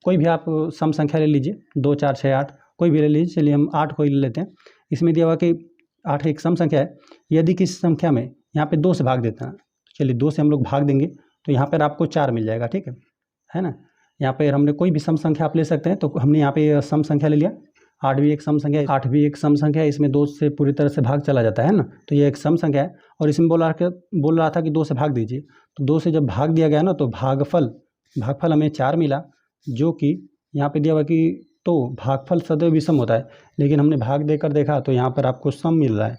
कोई भी आप सम संख्या ले लीजिए, 2 4 6 8 कोई भी ले लीजिए। चलिए हम 8 को ही ले लेते हैं। इसमें दिया हुआ कि 8 एक सम संख्या है, यदि किसी संख्या में यहाँ पे 2 से भाग देते हैं, चलिए 2 से हम लोग भाग देंगे तो यहाँ पर आपको 4 मिल जाएगा, ठीक है ना। यहाँ पर हमने कोई भी सम संख्या आप ले सकते हैं, तो हमने यहाँ पे सम संख्या ले लिया। 8 भी एक सम संख्या है, 8 भी एक सम संख्या है, इसमें 2 से पूरी तरह से भाग चला जाता है ना, तो ये एक सम संख्या है। और इसमें बोल रहा था कि 2 से भाग दीजिए, तो 2 से जब भाग दिया गया ना तो भागफल हमें 4 मिला, जो कि यहाँ पे दिया हुआ कि तो भागफल सदैव विषम होता है, लेकिन हमने भाग देकर देखा तो यहाँ पर आपको सम मिल रहा है,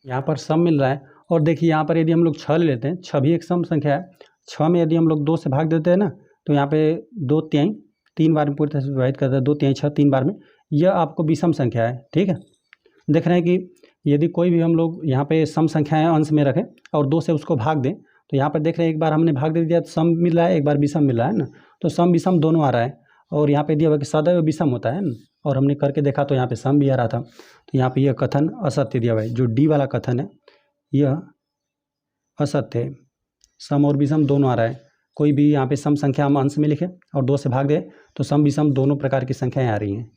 यहाँ पर सम मिल रहा है। और देखिए यहाँ पर यदि हम लोग 6 ले लेते हैं, 6 भी एक सम संख्या है, 6 में यदि हम लोग 2 से भाग देते हैं ना तो यहाँ पे 2 तिहाई 3 बार में पूरी तरह से विभाजित करता है, 2 तिहाई 6 3 बार में, यह आपको विषम संख्या है, ठीक है। देख रहे हैं कि यदि कोई भी हम लोग यहाँ पे सम संख्याएं अंश में रखें और 2 से उसको भाग दें, तो यहाँ पर देख रहे हैं एक बार हमने भाग दे दिया तो सम मिल रहा है, एक बार विषम मिल रहा है ना, तो सम विषम दोनों आ रहा है। और यहाँ पे दिया हुआ कि सदैव विषम होता है ना, और हमने करके देखा तो यहाँ पे सम भी आ रहा था, तो यहाँ पे यह कथन असत्य दिया हुआ है। जो डी वाला कथन है यह असत्य है, सम और विषम दोनों आ रहा है। कोई भी यहाँ पे सम संख्या हम अंश में लिखें और 2 से भाग दे तो सम विषम दोनों प्रकार की संख्याएं आ रही हैं।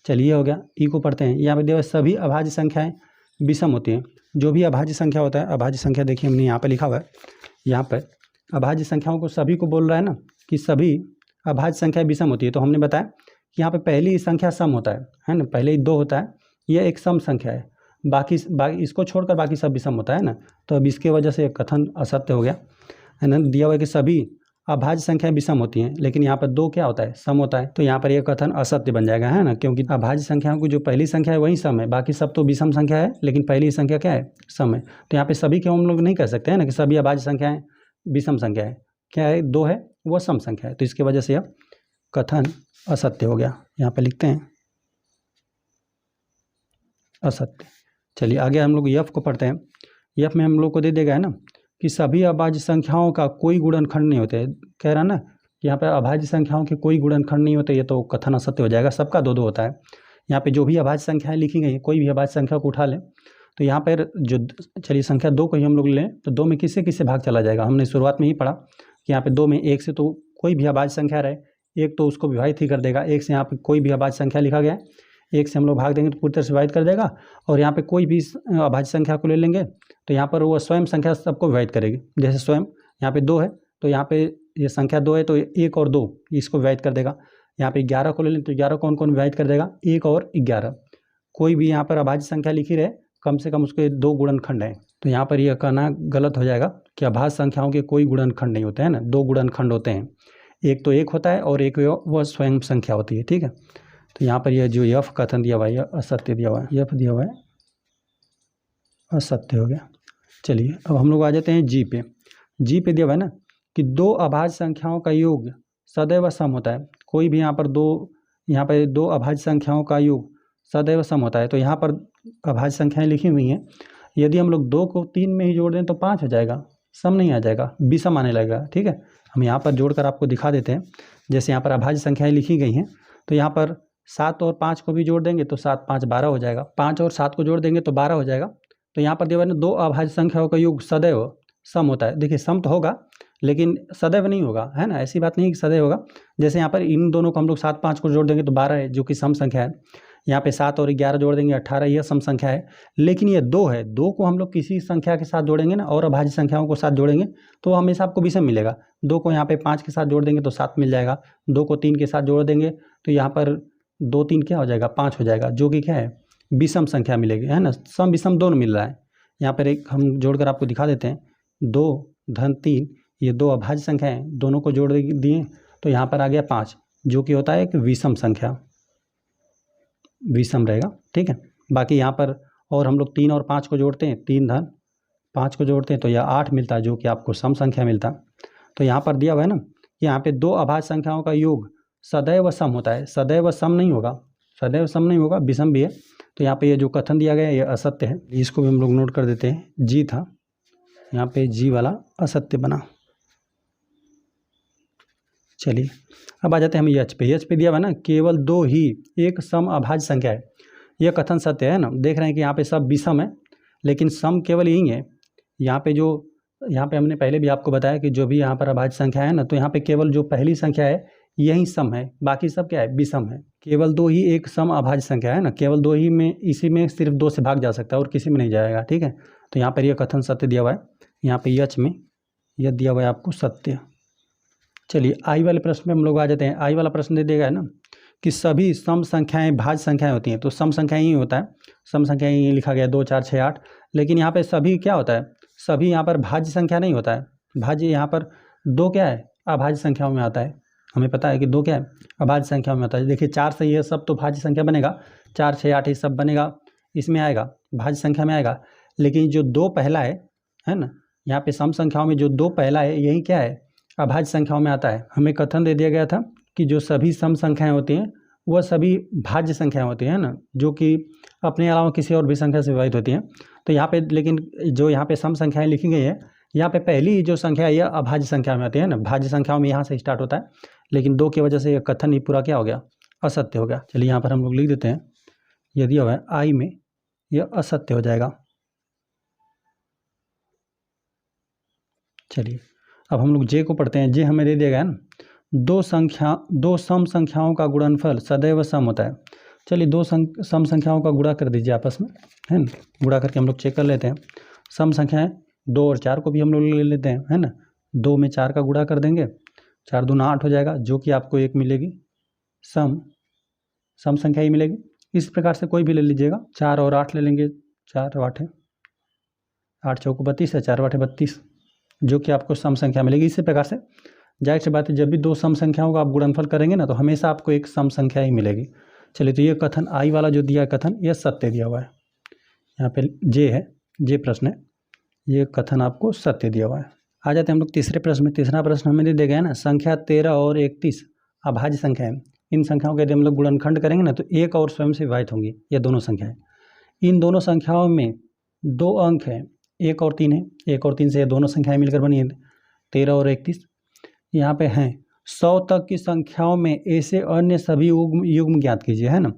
चलिए हो गया। ई को पढ़ते हैं। यहाँ पे दिया हुआ सभी अभाज्य संख्याएं विषम होती हैं। जो भी अभाज्य संख्या होता है, अभाज्य संख्या देखिए हमने यहाँ पर लिखा हुआ है, यहाँ पर अभाज्य संख्याओं को सभी को बोल रहा है ना कि सभी अभाज्य संख्या विषम होती है। तो हमने बताया कि यहाँ पे पहली संख्या सम होता है ना, पहले ही 2 होता है, यह एक सम संख्या है, बाकी इसको छोड़कर बाकी सब विषम होता है ना, तो अब इसके वजह से कथन असत्य हो गया, है ना। दिया हुआ है कि सभी अभाज्य संख्याएं विषम होती हैं, लेकिन यहाँ पर 2 क्या होता है, सम होता है, तो यहाँ पर यह कथन असत्य बन जाएगा, है ना, क्योंकि अभाज्य संख्याओं की जो पहली संख्या है वही सम है, बाकी सब तो विषम संख्या है, लेकिन पहली संख्या क्या है, सम है। तो यहाँ पे सभी के हम लोग नहीं कह सकते हैं ना कि सभी अभाज्य संख्याएं विषम संख्या है, क्या है 2 है वह सम संख्या है, तो इसकी वजह से यह कथन असत्य हो गया। यहाँ पे लिखते हैं असत्य। चलिए आगे हम लोग यफ को पढ़ते हैं। यफ में हम लोग को दे देगा है ना कि सभी अभाज्य संख्याओं का कोई गुणनखंड नहीं होते, कह रहा ना कि यहाँ पे अभाज्य संख्याओं के कोई गुणनखंड नहीं होते, ये तो कथन असत्य हो जाएगा, सबका 2 2 होता है। यहाँ पे जो भी अभाज्य संख्याएं लिखी गई, कोई भी अभाज्य संख्या को उठा लें तो यहाँ पर जो, चलिए संख्या 2 को ही हम लोग लें तो 2 में किससे किससे भाग चला जाएगा। हमने शुरुआत में ही पढ़ा कि यहाँ पे 2 में 1 से तो कोई भी अभाज्य संख्या रहे, 1 तो उसको विभाजित ही कर देगा। 1 से यहाँ पे कोई भी अभाज्य संख्या लिखा गया है, 1 से हम लोग भाग देंगे तो पूरी तरह से विभाजित कर देगा। और यहाँ पे कोई भी अभाज्य संख्या को ले लेंगे तो यहाँ पर वो स्वयं संख्या सबको विभाजित करेगी। जैसे स्वयं यहाँ पे 2 है तो यहाँ पे ये संख्या 2 है तो 1 और 2 इसको विभाजित कर देगा। यहाँ पे 11 को ले लें तो 11 कौन कौन विभाजित कर देगा, 1 और 11। कोई भी यहाँ पर अभाज्य संख्या लिखी रहे, कम से कम उसके 2 गुणनखंड हैं, तो यहाँ पर यह कहना गलत हो जाएगा कि अभाज्य संख्याओं के कोई गुणनखंड नहीं होते हैं ना, 2 गुणनखंड होते हैं, एक तो 1 होता है और एक वह स्वयं संख्या होती है, ठीक है। तो यहाँ पर यह जो यफ कथन दिया हुआ है यह असत्य दिया हुआ है, यफ दिया हुआ है असत्य हो गया। चलिए अब हम लोग आ जाते हैं जी पे। जी पे दिया हुआ है ना कि 2 अभाज्य संख्याओं का योग सदैव सम होता है। कोई भी यहाँ पर 2 अभाज्य संख्याओं का योग सदैव सम होता है। तो यहाँ पर अभाज्य संख्याएं लिखी हुई हैं, यदि हम लोग 2 को 3 में ही जोड़ दें तो 5 हो जाएगा, सम नहीं आ जाएगा, विषम आने लगेगा, ठीक है। हम यहाँ पर जोड़कर आपको दिखा देते हैं। जैसे यहाँ पर अभाज्य संख्याएं लिखी गई हैं तो यहाँ पर 7 और 5 को भी जोड़ देंगे तो 7 5 12 हो जाएगा, 5 और 7 को जोड़ देंगे तो 12 हो जाएगा। तो यहाँ पर दिया 2 अभाज्य संख्याओं का योग सदैव सम होता है। देखिए सम तो होगा लेकिन सदैव नहीं होगा, है ना, ऐसी बात नहीं कि सदैव होगा। जैसे यहाँ पर इन दोनों को हम लोग 7 5 को जोड़ देंगे तो 12 है, जो कि सम संख्या है। यहाँ पे 7 और 11 जोड़ देंगे 18, यह सम संख्या है। लेकिन ये 2 है, 2 को हम लोग किसी संख्या के साथ जोड़ेंगे ना और अभाज्य संख्याओं को साथ जोड़ेंगे तो हमेशा आपको विषम मिलेगा। 2 को यहाँ पे 5 के साथ जोड़ देंगे तो 7 मिल जाएगा, 2 को 3 के साथ जोड़ देंगे तो यहाँ पर 2 3 क्या हो जाएगा 5 हो जाएगा, जो कि क्या है विषम संख्या मिलेगी, है ना। सम विषम दोनों मिल रहा है। यहाँ पर एक हम जोड़कर आपको दिखा देते हैं, 2 धन 3, ये 2 अभाज्य संख्या है, दोनों को जोड़ दिए तो यहाँ पर आ गया 5, जो कि होता है एक विषम संख्या, विषम रहेगा, ठीक है। बाकी यहाँ पर और हम लोग 3 और 5 को जोड़ते हैं, 3 धन 5 को जोड़ते हैं तो यह 8 मिलता है, जो कि आपको सम संख्या मिलता है। तो यहाँ पर दिया हुआ है ना, यहाँ पे 2 अभाज्य संख्याओं का योग सदैव सम होता है, सदैव सम नहीं होगा, सदैव सम नहीं होगा, विषम भी है। तो यहाँ पे ये जो कथन दिया गया है ये असत्य है, इसको भी हम लोग नोट कर देते हैं। जी था, यहाँ पे जी वाला असत्य बना। चलिए अब आ जाते हैं हम यच पे। यच पे दिया हुआ है ना, केवल 2 ही एक सम अभाज्य संख्या है, यह कथन सत्य है ना। देख रहे हैं कि यहाँ पे सब विषम है लेकिन सम केवल यही है। यहाँ पे हमने पहले भी आपको बताया कि जो भी यहाँ पर अभाज्य संख्या है ना, तो यहाँ पे केवल जो पहली संख्या है यही सम है, बाकी सब क्या है विषम है। केवल 2 ही एक सम अभाज्य संख्या है ना, केवल 2 ही में, इसी में सिर्फ 2 से भाग जा सकता है और किसी में नहीं जाएगा, ठीक है। तो यहाँ पर यह कथन सत्य दिया हुआ है, यहाँ पे यच में यह दिया हुआ है आपको सत्य। चलिए आई वाले प्रश्न में हम लोग आ जाते हैं। आई वाला प्रश्न दे देगा है ना कि सभी सम संख्याएं भाज्य संख्याएं होती हैं, तो सम संख्याएं ही होता है, सम संख्याएं ही लिखा गया 2 4 6 8। लेकिन यहाँ पे सभी क्या होता है, सभी यहाँ पर भाज्य संख्या नहीं होता है। भाज्य यहाँ पर 2 क्या है अभाज्य संख्याओं में आता है, हमें पता है कि 2 क्या है अभाज्य संख्याओं में आता है। देखिए 4 से ये सब तो भाज्य संख्या बनेगा, 4 6 8 ये सब बनेगा, इसमें आएगा भाज्य संख्या में आएगा। लेकिन जो 2 पहला है ना, यहाँ पे सम संख्याओं में जो 2 पहला है यही क्या है अभाज्य संख्याओं में आता है। हमें कथन दे दिया गया था कि जो सभी सम संख्याएं होती हैं वह सभी भाज्य संख्याएं होती हैं ना, जो कि अपने अलावा किसी और भी संख्या से विभाजित होती हैं। तो यहाँ पे लेकिन जो यहाँ पे सम संख्याएं लिखी गई है, यहाँ पे पहली जो संख्या है यह अभाज्य संख्या में आती है ना, भाज्य संख्याओं में यहाँ से स्टार्ट होता है। लेकिन 2 की वजह से यह कथन ही पूरा क्या हो गया असत्य हो गया। चलिए यहाँ पर हम लोग लिख देते हैं, यदि अब आई में यह असत्य हो जाएगा। चलिए अब हम लोग जे को पढ़ते हैं। जे हमें दे दिया गया ना, 2 सम संख्याओं का गुणनफल सदैव सम होता है। चलिए 2 सम संख्याओं का गुणा कर दीजिए आपस में, है ना। गुणा करके हम लोग चेक कर लेते हैं। सम संख्याएं 2 और 4 को भी हम लोग ले लेते हैं, है ना। 2 में 4 का गुणा कर देंगे, 4 दूना 8 हो जाएगा, जो कि आपको एक मिलेगी सम संख्या ही मिलेगी। इस प्रकार से कोई भी ले लीजिएगा, 4 और 8 ले लेंगे, 4 8 है, 8 चौको 32 है, 4 8 32, जो कि आपको सम संख्या मिलेगी। इसी प्रकार से जाहिर सी बात है जब भी 2 सम संख्याओं का आप गुणनफल करेंगे ना, तो हमेशा आपको एक सम संख्या ही मिलेगी। चलिए तो ये कथन आई वाला जो दिया कथन यह सत्य दिया हुआ है। यहाँ पे जे है, जे प्रश्न है, ये कथन आपको सत्य दिया हुआ है। आ जाते हैं हम लोग तीसरे प्रश्न में। तीसरा प्रश्न हमें दे दिया गया है ना, संख्या 13 और 31 अभाज्य संख्या है। इन संख्याओं का यदि हम लोग गुणनखंड करेंगे ना तो 1 और स्वयं से विभाजित होंगी ये दोनों संख्याएं। इन दोनों संख्याओं में 2 अंक हैं, 1 और 3 है, 1 और 3 से ये दोनों संख्याएं मिलकर बनी है 13 और 31। यहाँ पे हैं 100 तक की संख्याओं में ऐसे अन्य सभी युग्म ज्ञात कीजिए, है ना।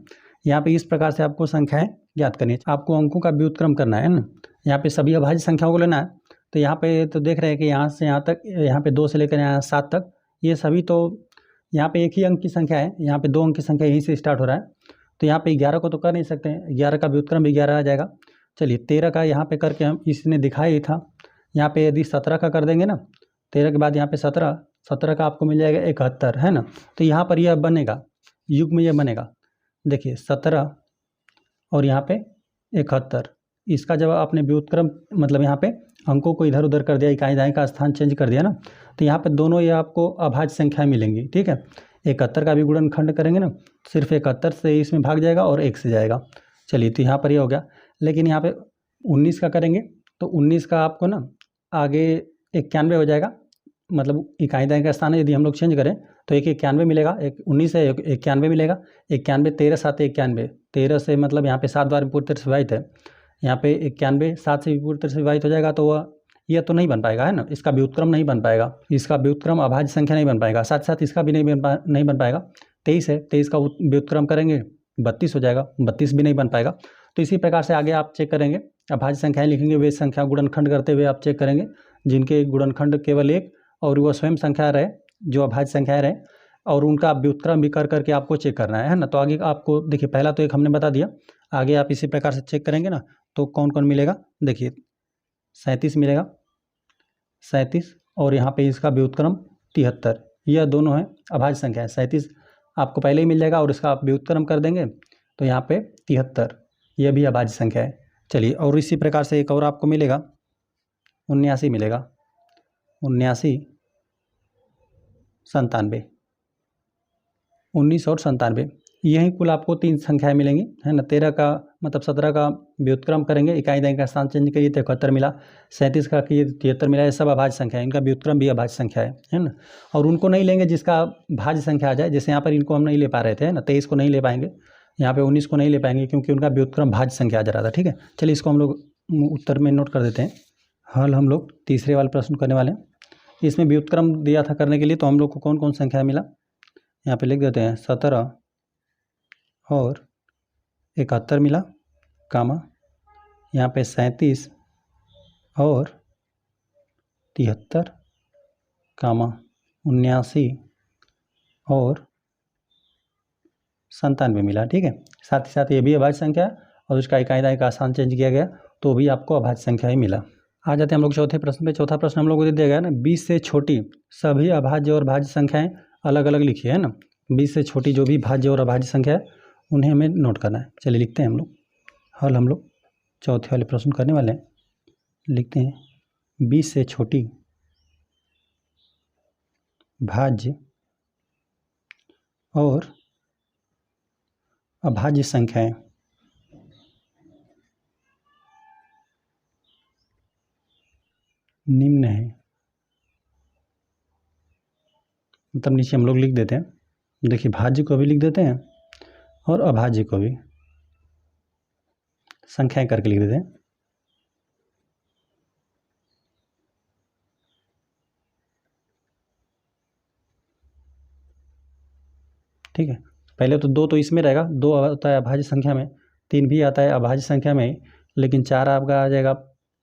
यहाँ पे इस प्रकार से आपको संख्याएं ज्ञात करनी है, आपको अंकों का व्युत्क्रम करना है ना। यहाँ पे सभी अभाज्य संख्याओं को लेना है। तो यहाँ पे तो देख रहे हैं कि यहाँ से यहाँ तक, यहाँ पे 2 से लेकर यहाँ 7 तक ये सभी तो यहाँ पे 1 ही अंक की संख्या है, यहाँ पे 2 अंक की संख्या यहीं से स्टार्ट हो रहा है। तो यहाँ पे 11 को तो कर नहीं सकते हैं, 11 का व्युत्क्रम भी 11 आ जाएगा। चलिए 13 का यहाँ पे करके हम इसने दिखाया ही था। यहाँ पे यदि 17 का कर देंगे ना, 13 के बाद यहाँ पे 17 का आपको मिल जाएगा 71, है ना। तो यहाँ पर यह बनेगा युग्म, यह बनेगा देखिए 17 और यहाँ पे 71। इसका जब आपने व्युत्क्रम मतलब यहाँ पे अंकों को इधर उधर कर दिया, इकाई दाई का स्थान चेंज कर दिया ना, तो यहाँ पे दोनों ये आपको अभाज्य संख्याएं मिलेंगी, ठीक है। 71 का भी गुणनखंड करेंगे ना, सिर्फ 71 से इसमें भाग जाएगा और 1 से जाएगा। चलिए तो यहाँ पर ये हो गया। लेकिन यहाँ पे 19 का करेंगे तो 19 का आपको ना आगे 91 हो जाएगा, मतलब इकाई दाई का स्थान है यदि हम लोग चेंज करें तो 91 मिलेगा, 19 है 91 मिलेगा, 91 13 7 91, 13 से मतलब यहाँ पे 7 बार पूरी तरह से विभाजित है, यहाँ पे 91 7 से पूरी तरह से विभाजित हो जाएगा। तो वह यह तो नहीं बन पाएगा, है ना, इसका व्युत्क्रम नहीं बन पाएगा, इसका व्युत्क्रम अभाज्य संख्या नहीं बन पाएगा। साथ साथ इसका भी नहीं बन पाएगा। 23 है, 23 का व्युत्क्रम करेंगे 32 हो जाएगा, 32 भी नहीं बन पाएगा। तो इसी प्रकार से आगे आप चेक करेंगे, अभाज्य संख्याएं लिखेंगे, वे संख्या गुणनखंड करते हुए आप चेक करेंगे जिनके गुणनखंड केवल 1 और वह स्वयं संख्या रहे जो अभाज्य संख्या रहे। और उनका व्युत्क्रम भी कर करके आपको चेक करना है ना। तो आगे आपको देखिए, पहला तो एक हमने बता दिया, आगे आप इसी प्रकार से चेक करेंगे ना तो कौन कौन मिलेगा। देखिए 37 मिलेगा, 37, और यहाँ पे इसका व्युत्क्रम 73, यह दोनों है अभाज्य संख्या है। 37 आपको पहले ही मिल जाएगा और इसका आप व्युत्क्रम कर देंगे तो यहाँ पे 73, यह भी अभाज्य संख्या है। चलिए, और इसी प्रकार से एक और आपको मिलेगा 79 मिलेगा, 79, 97, 19 और 97, यही कुल आपको 3 संख्याएं मिलेंगी, है ना। 13 का मतलब 17 का व्युत्क्रम करेंगे, इकाई दशक का स्थान चेंज करिए तो 71 मिला, 37 का किए 73 मिला। ये सब अभाज्य संख्या है, इनका व्युत्क्रम भी अभाज्य संख्या है ना। और उनको नहीं लेंगे जिसका भाज्य संख्या आ जाए, जैसे यहाँ पर इनको हम नहीं ले पा रहे थे, है ना। 23 को नहीं ले पाएंगे, यहाँ पे 19 को नहीं ले पाएंगे क्योंकि उनका व्युत्क्रम भाज्य संख्या आ जा रहा था। ठीक है, चलिए इसको हम लोग उत्तर में नोट कर देते हैं। हल हम लोग तीसरे वाले प्रश्न करने वाले हैं। इसमें व्युत्क्रम दिया था करने के लिए, तो हम लोग को कौन कौन संख्या मिला यहाँ पे लिख देते हैं। 17 और 71 मिला, कामा यहाँ पे 37 और 73, कामा 79 और 97 मिला। ठीक है, साथ ही साथ ये भी अभाज्य संख्या है और उसका इकाई दशक का स्थान चेंज किया गया तो भी आपको अभाज्य संख्या ही मिला। आ जाते हैं हम लोग चौथे प्रश्न पे। चौथा प्रश्न हम लोग को दे दिया गया ना, 20 से छोटी सभी अभाज्य और भाज्य संख्याएं अलग अलग लिखिए, है ना। 20 से छोटी जो भी भाज्य और अभाज्य संख्या है उन्हें हमें नोट करना है। चलिए लिखते हैं हम लोग हल। हम लोग चौथे वाले प्रश्न करने वाले हैं, लिखते हैं 20 से छोटी भाज्य और अभाज्य संख्याएं निम्न है। मतलब नीचे हम लोग लिख देते हैं, देखिए भाज्य को भी लिख देते हैं और अभाज्य को भी संख्याएं करके लिख देते हैं। ठीक है, पहले तो 2 तो इसमें रहेगा, 2 आता है अभाज्य संख्या में, 3 भी आता है अभाज्य संख्या में, लेकिन 4 आपका आ जाएगा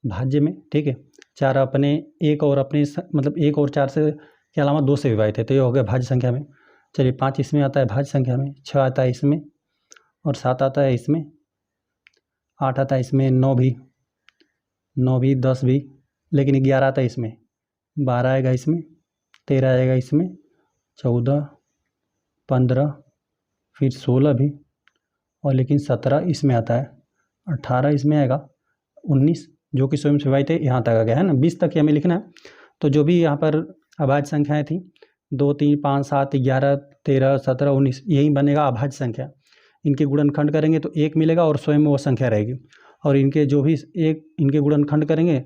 भाज्य में। ठीक है, 4 अपने 1 और अपने मतलब 1 और 4 से के अलावा 2 से विभाजित है, तो ये हो गया भाज्य संख्या में। चलिए 5 इसमें आता है भाज्य संख्या में, 6 आता है इसमें और 7 आता है इसमें, 8 आता है इसमें, 9 भी, 10 भी, लेकिन 11 आता है इसमें, 12 आएगा इसमें, 13 आएगा इसमें, 14, 15, फिर 16 भी, और लेकिन 17 इसमें आता है, 18 इसमें आएगा, 19 जो कि स्वयं से विभाजित है यहाँ तक आ गया, है ना। 20 तक ही हमें लिखना है। तो जो भी यहाँ पर अभाज्य संख्याएं थी 2, 3, 5, 7, 11, 13, 17, 19, यही बनेगा अभाज्य संख्या। इनके गुणनखंड करेंगे तो 1 मिलेगा और स्वयं वो संख्या रहेगी, और इनके जो भी इनके गुणनखंड करेंगे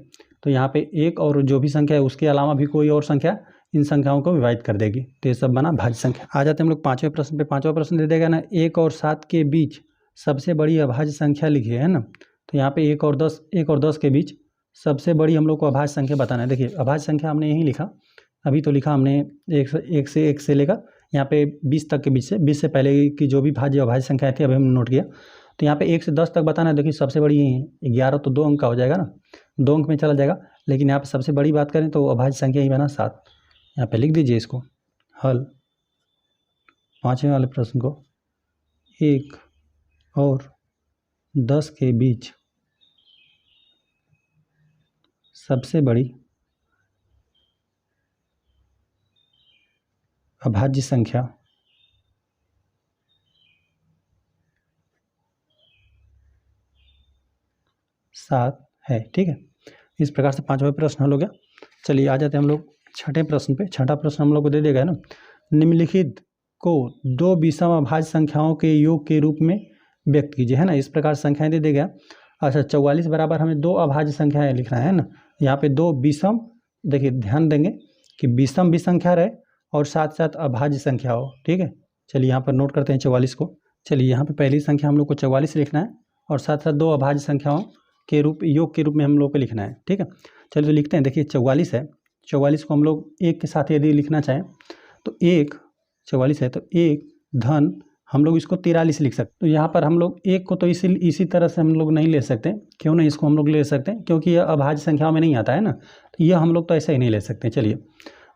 तो यहाँ पे 1 और जो भी संख्या है उसके अलावा भी कोई और संख्या इन संख्याओं को विभाजित कर देगी, तो ये सब बना भाज्य संख्या। आ जाते हैं हम लोग 5वें प्रश्न पे। 5वां प्रश्न दे देगा ना, 1 और 7 के बीच सबसे बड़ी अभाज्य संख्या लिखिए, है ना। तो यहाँ पे 1 और 10 के बीच सबसे बड़ी हम लोग को अभाज्य संख्या बताना है। देखिए अभाज्य संख्या हमने यही लिखा, अभी तो लिखा हमने 1 से लेकर यहाँ पे 20 तक के बीच से, 20 से पहले की जो भी भाज्य अभाज्य संख्या थी अभी हमने नोट किया। तो यहाँ पे 1 से 10 तक बताना है। देखिए सबसे बड़ी यही है, 11 तो 2 अंक का हो जाएगा ना, 2 अंक में चला जाएगा, लेकिन यहाँ पे सबसे बड़ी बात करें तो अभाज्य संख्या ही बना 7। यहाँ पे लिख दीजिए इसको हल। 5वें वाले प्रश्न को 1 और 10 के बीच सबसे बड़ी अभाज्य संख्या सात है। ठीक है, इस प्रकार से 5वां प्रश्न हल हो गया। चलिए आ जाते हैं हम लोग 6ठे प्रश्न पे। 6ठा प्रश्न हम लोग को दे देगा ना, निम्नलिखित को 2 विषम अभाज्य संख्याओं के योग के रूप में व्यक्त कीजिए, है ना। इस प्रकार संख्याएं दे देगा। अच्छा 44 बराबर हमें 2 अभाज्य संख्याएं लिखना है ना। यहाँ पे 2 विषम, देखिए ध्यान देंगे कि विषम भी संख्या रहे और साथ साथ अभाज्य संख्या हो। ठीक है, चलिए यहाँ पर नोट करते हैं 44 को। चलिए यहाँ पे पहली संख्या हम लोग को 44 लिखना है और साथ साथ 2 अभाज्य संख्याओं के रूप योग के रूप में हम लोग को लिखना है। ठीक है, चलिए तो लिखते हैं। देखिए 44 है, 44 को हम लोग 1 के साथ यदि लिखना चाहें तो 44 है तो 1 धन हम लोग इसको 43 लिख सकते। तो यहाँ पर हम लोग 1 को तो इसी तरह से हम लोग नहीं ले सकते। क्यों नहीं इसको हम लोग ले सकते हैं, क्योंकि यह अभाज्य संख्याओं में नहीं आता है ना, तो यह हम लोग तो ऐसा ही नहीं ले सकते। चलिए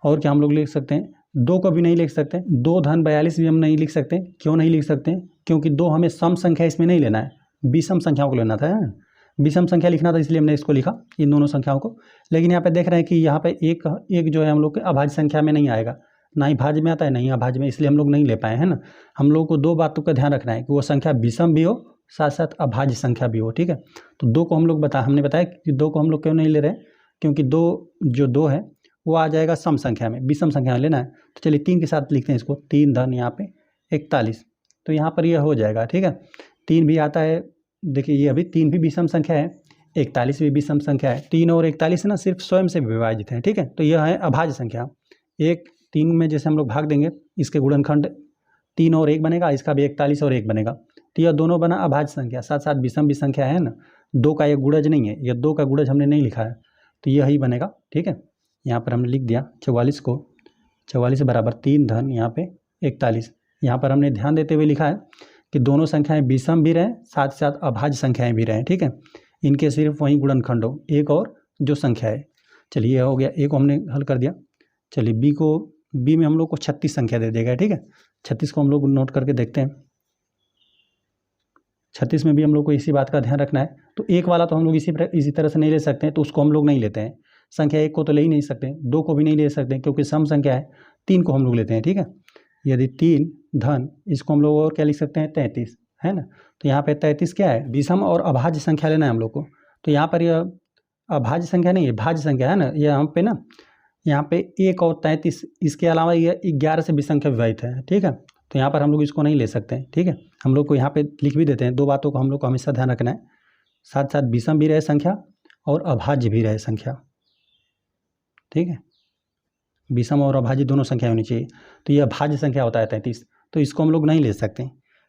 और क्या हम लोग लिख सकते हैं, 2 को भी नहीं लिख सकते, 2 धन 42 भी हम नहीं लिख सकते। क्यों नहीं लिख सकते? क्योंकि 2 हमें सम संख्या इसमें नहीं लेना है, विषम संख्याओं को लेना था। विषम संख्या लिखना था, इसलिए हमने इसको लिखा, इन दोनों संख्याओं को। लेकिन यहाँ पे देख रहे हैं कि यहाँ पे एक जो है हम लोग के अभाज्य संख्या में नहीं आएगा, ना ही भाज्य में आता है, नहीं अभाज्य में, इसलिए हम लोग नहीं ले पाए, है ना। हम लोग को 2 बातों का ध्यान रखना है कि वो संख्या विषम भी हो, साथ साथ अभाज्य संख्या भी हो, ठीक है। तो 2 को हम लोग हमने बताया कि 2 को हम लोग क्यों नहीं ले रहे हैं, क्योंकि 2 है वो आ जाएगा सम संख्या में, विषम संख्या में लेना है। तो चलिए 3 के साथ लिखते हैं इसको, 3 धन यहाँ पे 41, तो यहाँ पर यह हो जाएगा, ठीक है। 3 भी आता है, देखिए ये अभी 3 भी विषम संख्या है, 41 भी विषम संख्या है। 3 और 41 ना सिर्फ स्वयं से विभाजित है, ठीक है। तो यह है अभाज्य संख्या। 3 में जैसे हम लोग भाग देंगे, इसके गुणनखंड 3 और 1 बनेगा, इसका भी 41 और 1 बनेगा। तो यह दोनों बना अभाज्य संख्या, साथ साथ विषम भी संख्या है ना। 2 का ये गुणज नहीं है, यह 2 का गुणज हमने नहीं लिखा है, तो यही बनेगा, ठीक है। यहाँ पर हमने लिख दिया 44 को, 44 बराबर 3 धन यहाँ पे 41। यहाँ पर हमने ध्यान देते हुए लिखा है कि दोनों संख्याएं विषम भी रहें, साथ साथ अभाज्य संख्याएं भी रहें, ठीक है। इनके सिर्फ वही गुणनखंड हो, एक और जो संख्या है। चलिए यह हो गया, एक को हमने हल कर दिया। चलिए बी में हम लोग को 36 संख्या दे देगा, ठीक है। 36 को हम लोग नोट करके देखते हैं। 36 में भी हम लोग को इसी बात का ध्यान रखना है। तो 1 वाला तो हम लोग इसी तरह से नहीं ले सकते हैं, तो उसको हम लोग नहीं लेते हैं। संख्या 1 को तो ले ही नहीं सकते, 2 को भी नहीं ले सकते क्योंकि सम संख्या है। 3 को हम लोग लेते हैं, ठीक है। यदि 3 धन, इसको हम लोग और क्या लिख सकते हैं, 33, है ना। तो यहाँ पे 33 क्या है, विषम और अभाज्य संख्या लेना है हम लोग को। तो यहाँ पर यह अभाज्य संख्या नहीं है, भाज्य संख्या है ना। यह हम पे ना यहाँ पे 1 और 33, इसके अलावा यह 11 से भी संख्या विभाजित है, ठीक है। तो यहाँ पर हम लोग इसको नहीं ले सकते हैं, ठीक है। हम लोग को यहाँ पे लिख भी देते हैं। 2 बातों को हम लोग को हमेशा ध्यान रखना है, साथ साथ विषम भी रहे संख्या और अभाज्य भी रहे संख्या, ठीक है। विषम और अभाज्य दोनों संख्या होनी चाहिए। तो यह भाज्य संख्या होता है 33, तो इसको हम लोग नहीं ले सकते,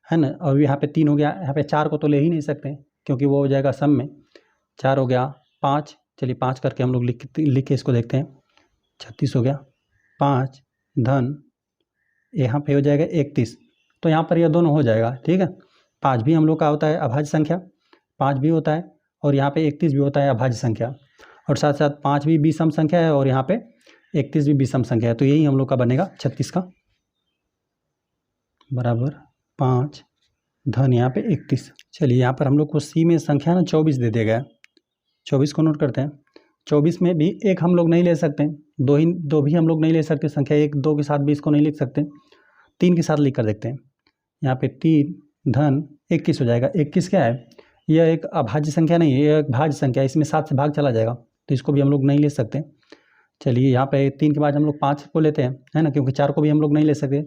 है ना। और यहाँ पे 3 हो गया, यहाँ पे 4 को तो ले ही नहीं सकते क्योंकि वो हो जाएगा सम में। 4 हो गया, 5, चलिए 5 करके हम लोग लिख के इसको देखते हैं। 36 हो गया, 5 धन यहाँ पे हो जाएगा 31, तो यहाँ पर यह दोनों हो जाएगा, ठीक है। 5 भी हम लोग का होता है अभाज्य संख्या, 5 भी होता है, और यहाँ पे 31 भी होता है अभाज्य संख्या, और साथ साथ 5 भी विषम संख्या है और यहाँ पे 31 भी विषम संख्या है। तो यही हम लोग का बनेगा 36 का बराबर 5 धन यहाँ पे 31। चलिए यहाँ पर हम लोग को सी में संख्या ना 24 दे दिया गया। 24 को नोट करते हैं। 24 में भी 1 हम लोग नहीं ले सकते, 2 भी हम लोग नहीं ले सकते। संख्या 1, 2 के साथ भी इसको नहीं लिख सकते। 3 के साथ लिख कर देखते हैं। यहाँ पे 3 धन 21 हो जाएगा। 21 क्या है, यह एक अभाज्य संख्या नहीं है, यह एक भाज्य संख्या है। इसमें 7 से भाग चला जाएगा, तो इसको भी हम लोग नहीं ले सकते। चलिए यहाँ पे 3 के बाद हम लोग 5 को लेते हैं, है ना, क्योंकि 4 को भी हम लोग नहीं ले सकते।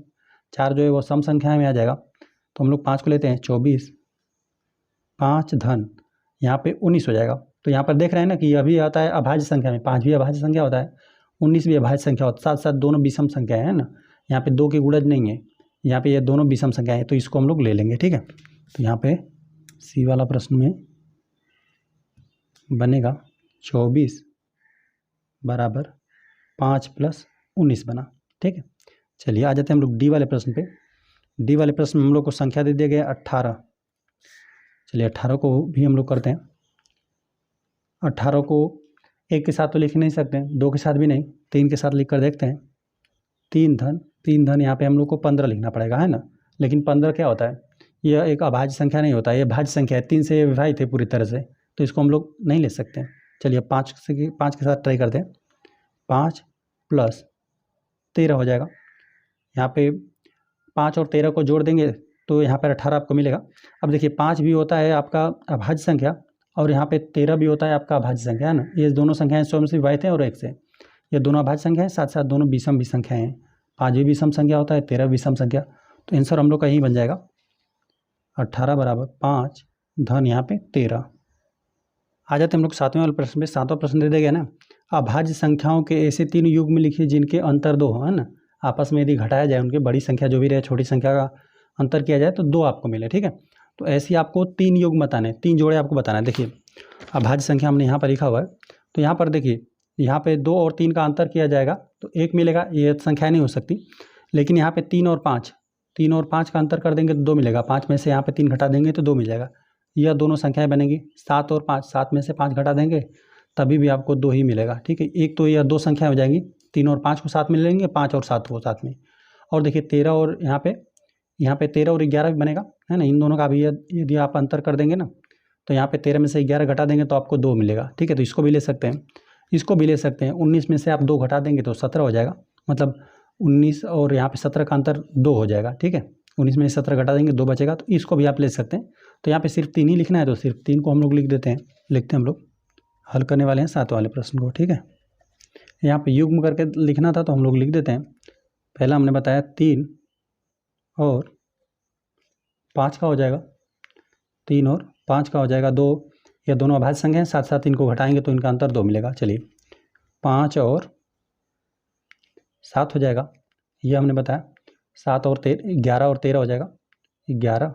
4 जो है वो सम संख्या में आ जाएगा, तो हम लोग 5 को लेते हैं। 24 5 धन यहाँ पे 19 हो जाएगा। तो यहाँ पर देख रहे हैं ना कि यह भी आता है अभाज्य संख्या में, 5 भी अभाज्य संख्या होता है, 19 भी अभाज्य संख्या होता है, साथ साथ दोनों विषम संख्या है ना। यहाँ पे 2 के गुणज नहीं है, यहाँ पे ये दोनों विषम संख्या है, तो इसको हम लोग ले लेंगे, ठीक है। तो यहाँ पे सी वाला प्रश्न में बनेगा 24 बराबर 5 + 19 बना, ठीक है। चलिए आ जाते हैं हम लोग डी वाले प्रश्न पे। डी वाले प्रश्न में हम लोग को संख्या दे दिया गया 18। चलिए 18 को भी हम लोग करते हैं। 18 को 1 के साथ तो लिख नहीं सकते, 2 के साथ भी नहीं, 3 के साथ लिख कर देखते हैं। 3 धन यहाँ पे हम लोग को 15 लिखना पड़ेगा, है ना। लेकिन 15 क्या होता है, यह एक अभाज्य संख्या नहीं होता, यह भाज्य संख्या है। 3 से विभाजित है पूरी तरह से, तो इसको हम लोग नहीं ले सकते। चलिए 5 के साथ ट्राई करते हैं। 5 + 13 हो जाएगा। यहाँ पे 5 और 13 को जोड़ देंगे तो यहाँ पर 18 आपको मिलेगा। अब देखिए 5 भी होता है आपका अभाज्य संख्या, और यहाँ पे 13 भी होता है आपका अभाज्य संख्या, है ना। ये दोनों संख्याएं स्वयं से विभाजित हैं और 1 से, ये दोनों अभाज्य संख्या हैं, साथ साथ दोनों विषम भी संख्याएं हैं। 5 भी विषम संख्या होता है, 13 विषम संख्या। तो आंसर हम लोग का यही बन जाएगा 18 बराबर 5 धन यहाँ पे 13। आ जाते हम लोग 7वें वाले प्रश्न पे। 7वां प्रश्न दे दिया गया ना, अभाज्य संख्याओं के ऐसे 3 युग्म लिखिए जिनके अंतर 2 हो, है ना। आपस में यदि घटाया जाए, उनके बड़ी संख्या जो भी रहे, छोटी संख्या का अंतर किया जाए तो 2 आपको मिले, ठीक है। तो ऐसी आपको 3 युग्म बताने, 3 जोड़े आपको बताना है। देखिए अभाज्य संख्या हमने यहाँ पर लिखा हुआ है, तो यहाँ पर देखिए यहाँ पे 2 और 3 का अंतर किया जाएगा तो 1 मिलेगा, ये संख्या नहीं हो सकती। लेकिन यहाँ पे 3 और 5 का अंतर कर देंगे तो 2 मिलेगा। 5 में से यहाँ पे 3 घटा देंगे तो 2 मिल जाएगा। यह दोनों संख्याएं बनेंगी। 7 और 5, 7 में से 5 घटा देंगे तभी भी आपको 2 ही मिलेगा, ठीक है। एक तो यह 2 संख्याएं हो जाएंगी, 3 और 5 को साथ में ले लेंगे, 5 और 7 को साथ में। और देखिए 13 और यहाँ पे 13 और 11 भी बनेगा, है ना। इन दोनों का भी यदि आप अंतर कर देंगे ना, तो यहाँ पे 13 में से 11 घटा देंगे तो आपको 2 मिलेगा, ठीक है। तो इसको भी ले सकते हैं, इसको भी ले सकते हैं। 19 में से आप 2 घटा देंगे तो 17 हो जाएगा, मतलब 19 और यहाँ पे 17 का अंतर 2 हो जाएगा, ठीक है। 19 में से 17 घटा देंगे 2 बचेगा, तो इसको भी आप ले सकते हैं। तो यहाँ पे सिर्फ 3 ही लिखना है, तो सिर्फ 3 को हम लोग लिख देते हैं, लिखते हैं हम लोग। हल करने वाले हैं 7 वाले प्रश्न को, ठीक है। यहाँ पे युग्म करके लिखना था तो हम लोग लिख देते हैं। पहला हमने बताया 3 और 5 का हो जाएगा, 3 और 5 का हो जाएगा 2। ये दोनों अभाज्य संख्या हैं, साथ साथ इनको घटाएंगे तो इनका अंतर 2 मिलेगा। चलिए 5 और 7 हो जाएगा, ये हमने बताया। 7 और 11 और 13 हो जाएगा, 11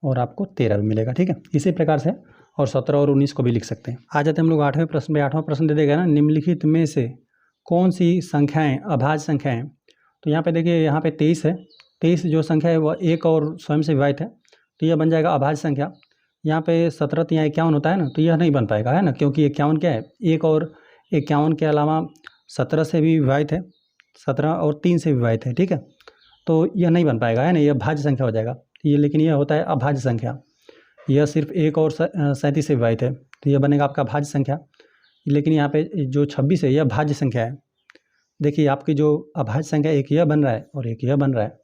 और आपको 13 भी मिलेगा, ठीक है। इसी प्रकार से और 17 और 19 को भी लिख सकते हैं। आ जाते हैं हम लोग 8वें प्रश्न पे। 8वां प्रश्न दे देगा ना, निम्नलिखित में से कौन सी संख्याएं अभाज्य संख्या हैं। तो यहाँ पे देखिए, यहाँ पे 23 है। 23 जो संख्या है वह 1 और स्वयं से विभाजित है, तो यह बन जाएगा अभाज्य संख्या। यहाँ पे 17 या 51 होता है ना, तो यह नहीं बन पाएगा, है ना, क्योंकि 51 क्या है, 1 और 51 के अलावा 17 से भी विभाजित है, 17 और 3 से विभाजित है, ठीक है। तो यह नहीं बन पाएगा, है ना, यह भाज्य संख्या हो जाएगा ये, लेकिन यह होता है अभाज्य संख्या। यह सिर्फ 1 और 37 से विभाजित है, तो यह बनेगा आपका भाज्य संख्या। लेकिन यहाँ पे जो 26 है यह भाज्य संख्या है। देखिए आपकी जो अभाज्य संख्या, एक यह बन रहा है और एक यह बन रहा है,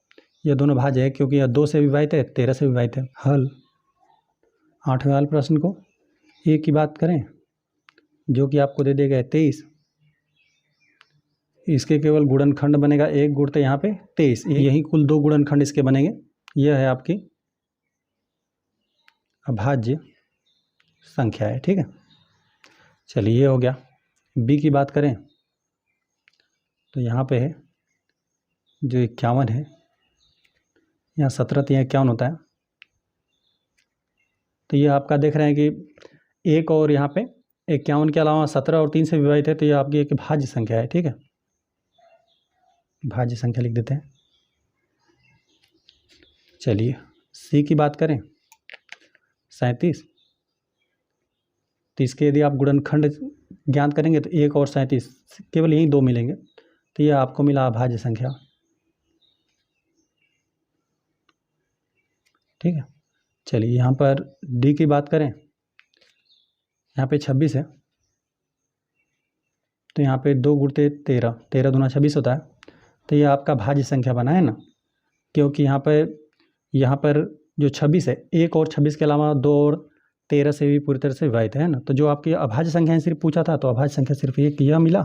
यह दोनों भाज्य है क्योंकि यह 2 से विभाजित है, 13 से विभाजित है। हल 8वें वाले प्रश्न को एक की बात करें, जो कि आपको दे देगा 23। इसके केवल गुणनखंड बनेगा, एक गुणते यहाँ पे 23, यही कुल 2 गुणनखंड इसके बनेंगे। यह है आपकी अभाज्य संख्या है, ठीक है। चलिए ये हो गया। बी की बात करें तो यहाँ पे है जो 51 है, यहाँ 17 या 51 होता है, तो ये आपका देख रहे हैं कि 1 और यहाँ पे 51 के अलावा 17 और 3 से विभाजित है, तो ये आपकी एक भाज्य संख्या है, ठीक है। भाज्य संख्या लिख देते हैं। चलिए सी की बात करें 37, तो इसके यदि आप गुणनखंड ज्ञात करेंगे तो 1 और 37 केवल यही 2 मिलेंगे, तो यह आपको मिला अभाज्य संख्या, ठीक है। चलिए यहाँ पर डी की बात करें, यहाँ पे 26 है, तो यहाँ पे 2 गुणते 13, 13 दूना 26 होता है, तो ये आपका भाज्य संख्या बना है ना, क्योंकि यहाँ पर जो 26 है, 1 और 26 के अलावा 2 और 13 से भी पूरी तरह से विभाजित है ना। तो जो आपकी अभाज्य संख्या सिर्फ पूछा था, तो अभाज्य संख्या सिर्फ एक यह मिला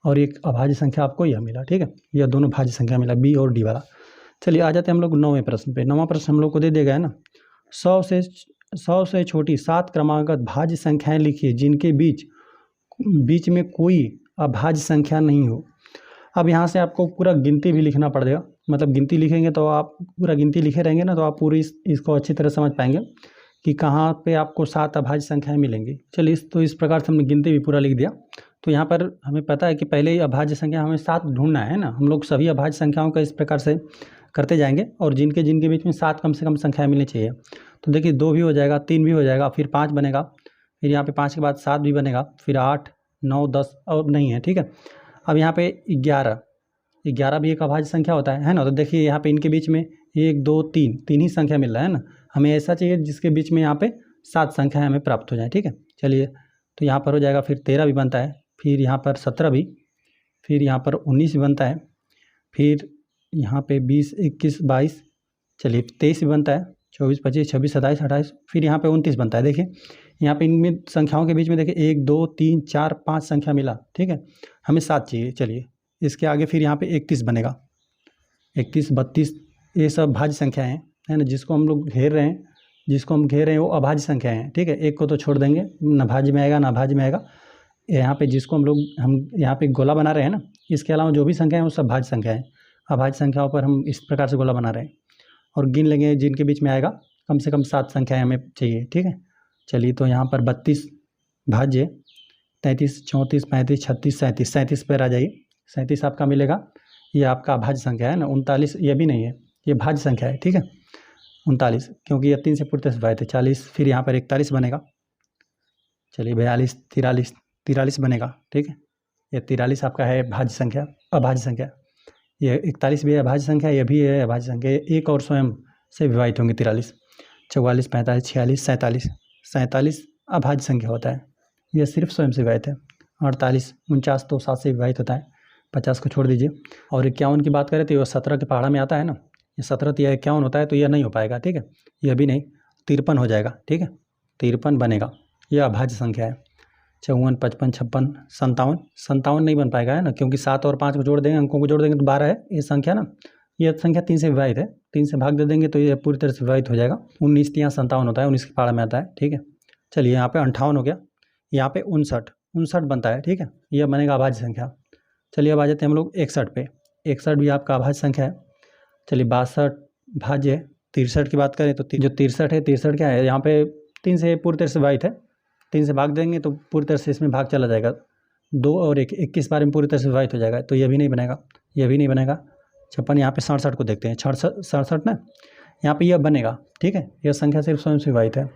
और एक अभाज्य संख्या आपको यह मिला, ठीक है। यह दोनों भाज्य संख्या मिला, बी और डी वाला। चलिए आ जाते हैं हम लोग 9वें प्रश्न पे। 9वां प्रश्न हम लोग को दे देगा है ना, 100 से छोटी 7 क्रमागत भाज्य संख्याएं लिखिए जिनके बीच में कोई अभाज्य संख्या नहीं हो। अब यहाँ से आपको पूरा गिनती भी लिखना पड़ेगा, मतलब गिनती लिखेंगे तो आप पूरा गिनती लिखे रहेंगे ना, तो आप पूरी इसको अच्छी तरह समझ पाएंगे कि कहाँ पे आपको 7 अभाज्य संख्याएं मिलेंगी। चलिए तो इस प्रकार से हमने गिनती भी पूरा लिख दिया। तो यहाँ पर हमें पता है कि पहले ही अभाज्य संख्या हमें 7 ढूंढना है ना, हम लोग सभी अभाज्य संख्याओं का इस प्रकार से करते जाएंगे और जिनके बीच में 7 कम से कम संख्याएँ मिलनी चाहिए। तो देखिए 2 भी हो जाएगा, 3 भी हो जाएगा, फिर 5 बनेगा, फिर यहाँ पे 5 के बाद 7 भी बनेगा, फिर 8, 9, 10 और नहीं है, ठीक है। अब यहाँ पे 11 भी एक अभाज्य संख्या होता है ना। तो देखिए यहाँ पे इनके बीच में 1, 2, 3 ही संख्या मिल रहा है ना, हमें ऐसा चाहिए जिसके बीच में यहाँ पे 7 संख्याएं हमें प्राप्त हो जाए, ठीक है। चलिए तो यहाँ पर हो जाएगा, फिर 13 भी बनता है, फिर यहाँ पर 17 भी, फिर यहाँ पर 19 भी बनता है, फिर यहाँ पे 20, 21, 22, चलिए 23 भी बनता है, 24, 25, 26, 27, 28, फिर यहाँ पे 29 बनता है। देखिए यहाँ पे इनमें संख्याओं के बीच में देखिए 1, 2, 3, 4, 5 संख्या मिला, ठीक है। हमें 7 चाहिए। चलिए इसके आगे फिर यहाँ पे 31 बनेगा, 31, 32, ये सब भाज्य संख्याएँ हैं, है ना। जिसको हम घेर रहे हैं वो अभाज्य संख्याएँ हैं, ठीक है। एक को तो छोड़ देंगे, ना भाज्य में आएगा ना भाज्य में आएगा। यहाँ पे जिसको हम यहाँ पे गोला बना रहे हैं ना, इसके अलावा जो भी संख्या है वो सब भाज्य संख्या है। अभाज्य संख्याओं पर हम इस प्रकार से गोला बना रहे हैं और गिन लेंगे जिनके बीच में आएगा कम से कम 7 संख्याएँ हमें चाहिए, ठीक है। चलिए तो यहाँ पर 32 भाज्य, 33, 34, 35, 36, 37, 37 पर आ जाइए। 37 आपका मिलेगा, ये आपका अभाज्य संख्या है ना। 39 ये भी नहीं है, ये भाज्य संख्या है, ठीक है। 39 क्योंकि ये 3 से पूर्ति से विभाजित है। 40, फिर यहाँ पर 41 बनेगा। चलिए 42, 43 बनेगा, ठीक है। ये 43 आपका है भाज्य संख्या, अभाज्य संख्या। ये 41 भी है अभाज्य संख्या, ये भी है अभाज्य संख्या। एक और स्वयं से विभाजित होंगे 43, 44, 45, 46, 47। 47 अभाज्य संख्या होता है, यह सिर्फ स्वयं से विभाजित है। 48, 49 तो 7 से विभाजित होता है, 50 को छोड़ दीजिए। और 51 की बात करें तो ये 17 के पहाड़ा में आता है ना, ये 17 या 51 होता है, तो यह नहीं हो पाएगा, ठीक है। यह भी नहीं, 53 हो जाएगा, ठीक है, 53 बनेगा, यह अभाज्य संख्या है। 54, 55, 56, 57, 57 नहीं बन पाएगा, है ना, क्योंकि 7 और 5 को जोड़ देंगे, अंकों को जोड़ देंगे तो 12 है ये संख्या ना। यह संख्या 3 से विभाजित है, 3 से भाग दे देंगे तो ये पूरी तरह से विभाजित हो जाएगा। 19 यहाँ 57 होता है, 19 के पहाड़ा में आता है, ठीक है। चलिए यहाँ पे 58 हो गया, यहाँ पे 59 बनता है, ठीक है, यह बनेगा अभाज्य संख्या। चलिए अब आ जाते हैं हम लोग 61 पे। 61 भी आपका अभाज्य संख्या है। चलिए 62 भाज्य। 63 की बात करें तो जो 63 है, 63 क्या है, यहाँ पे 3 से पूरी तरह से विभाजित है, 3 से भाग देंगे तो पूरी तरह से इसमें भाग चला जाएगा, 2 और 1, 21 बार में पूरी तरह से विभाजित हो जाएगा, तो यह भी नहीं बनेगा, यह भी नहीं बनेगा। 56, यहाँ पे 67 को देखते हैं, 67 ना, यहाँ पे यह बनेगा, ठीक है, यह संख्या सिर्फ स्वयं से विभाजित है।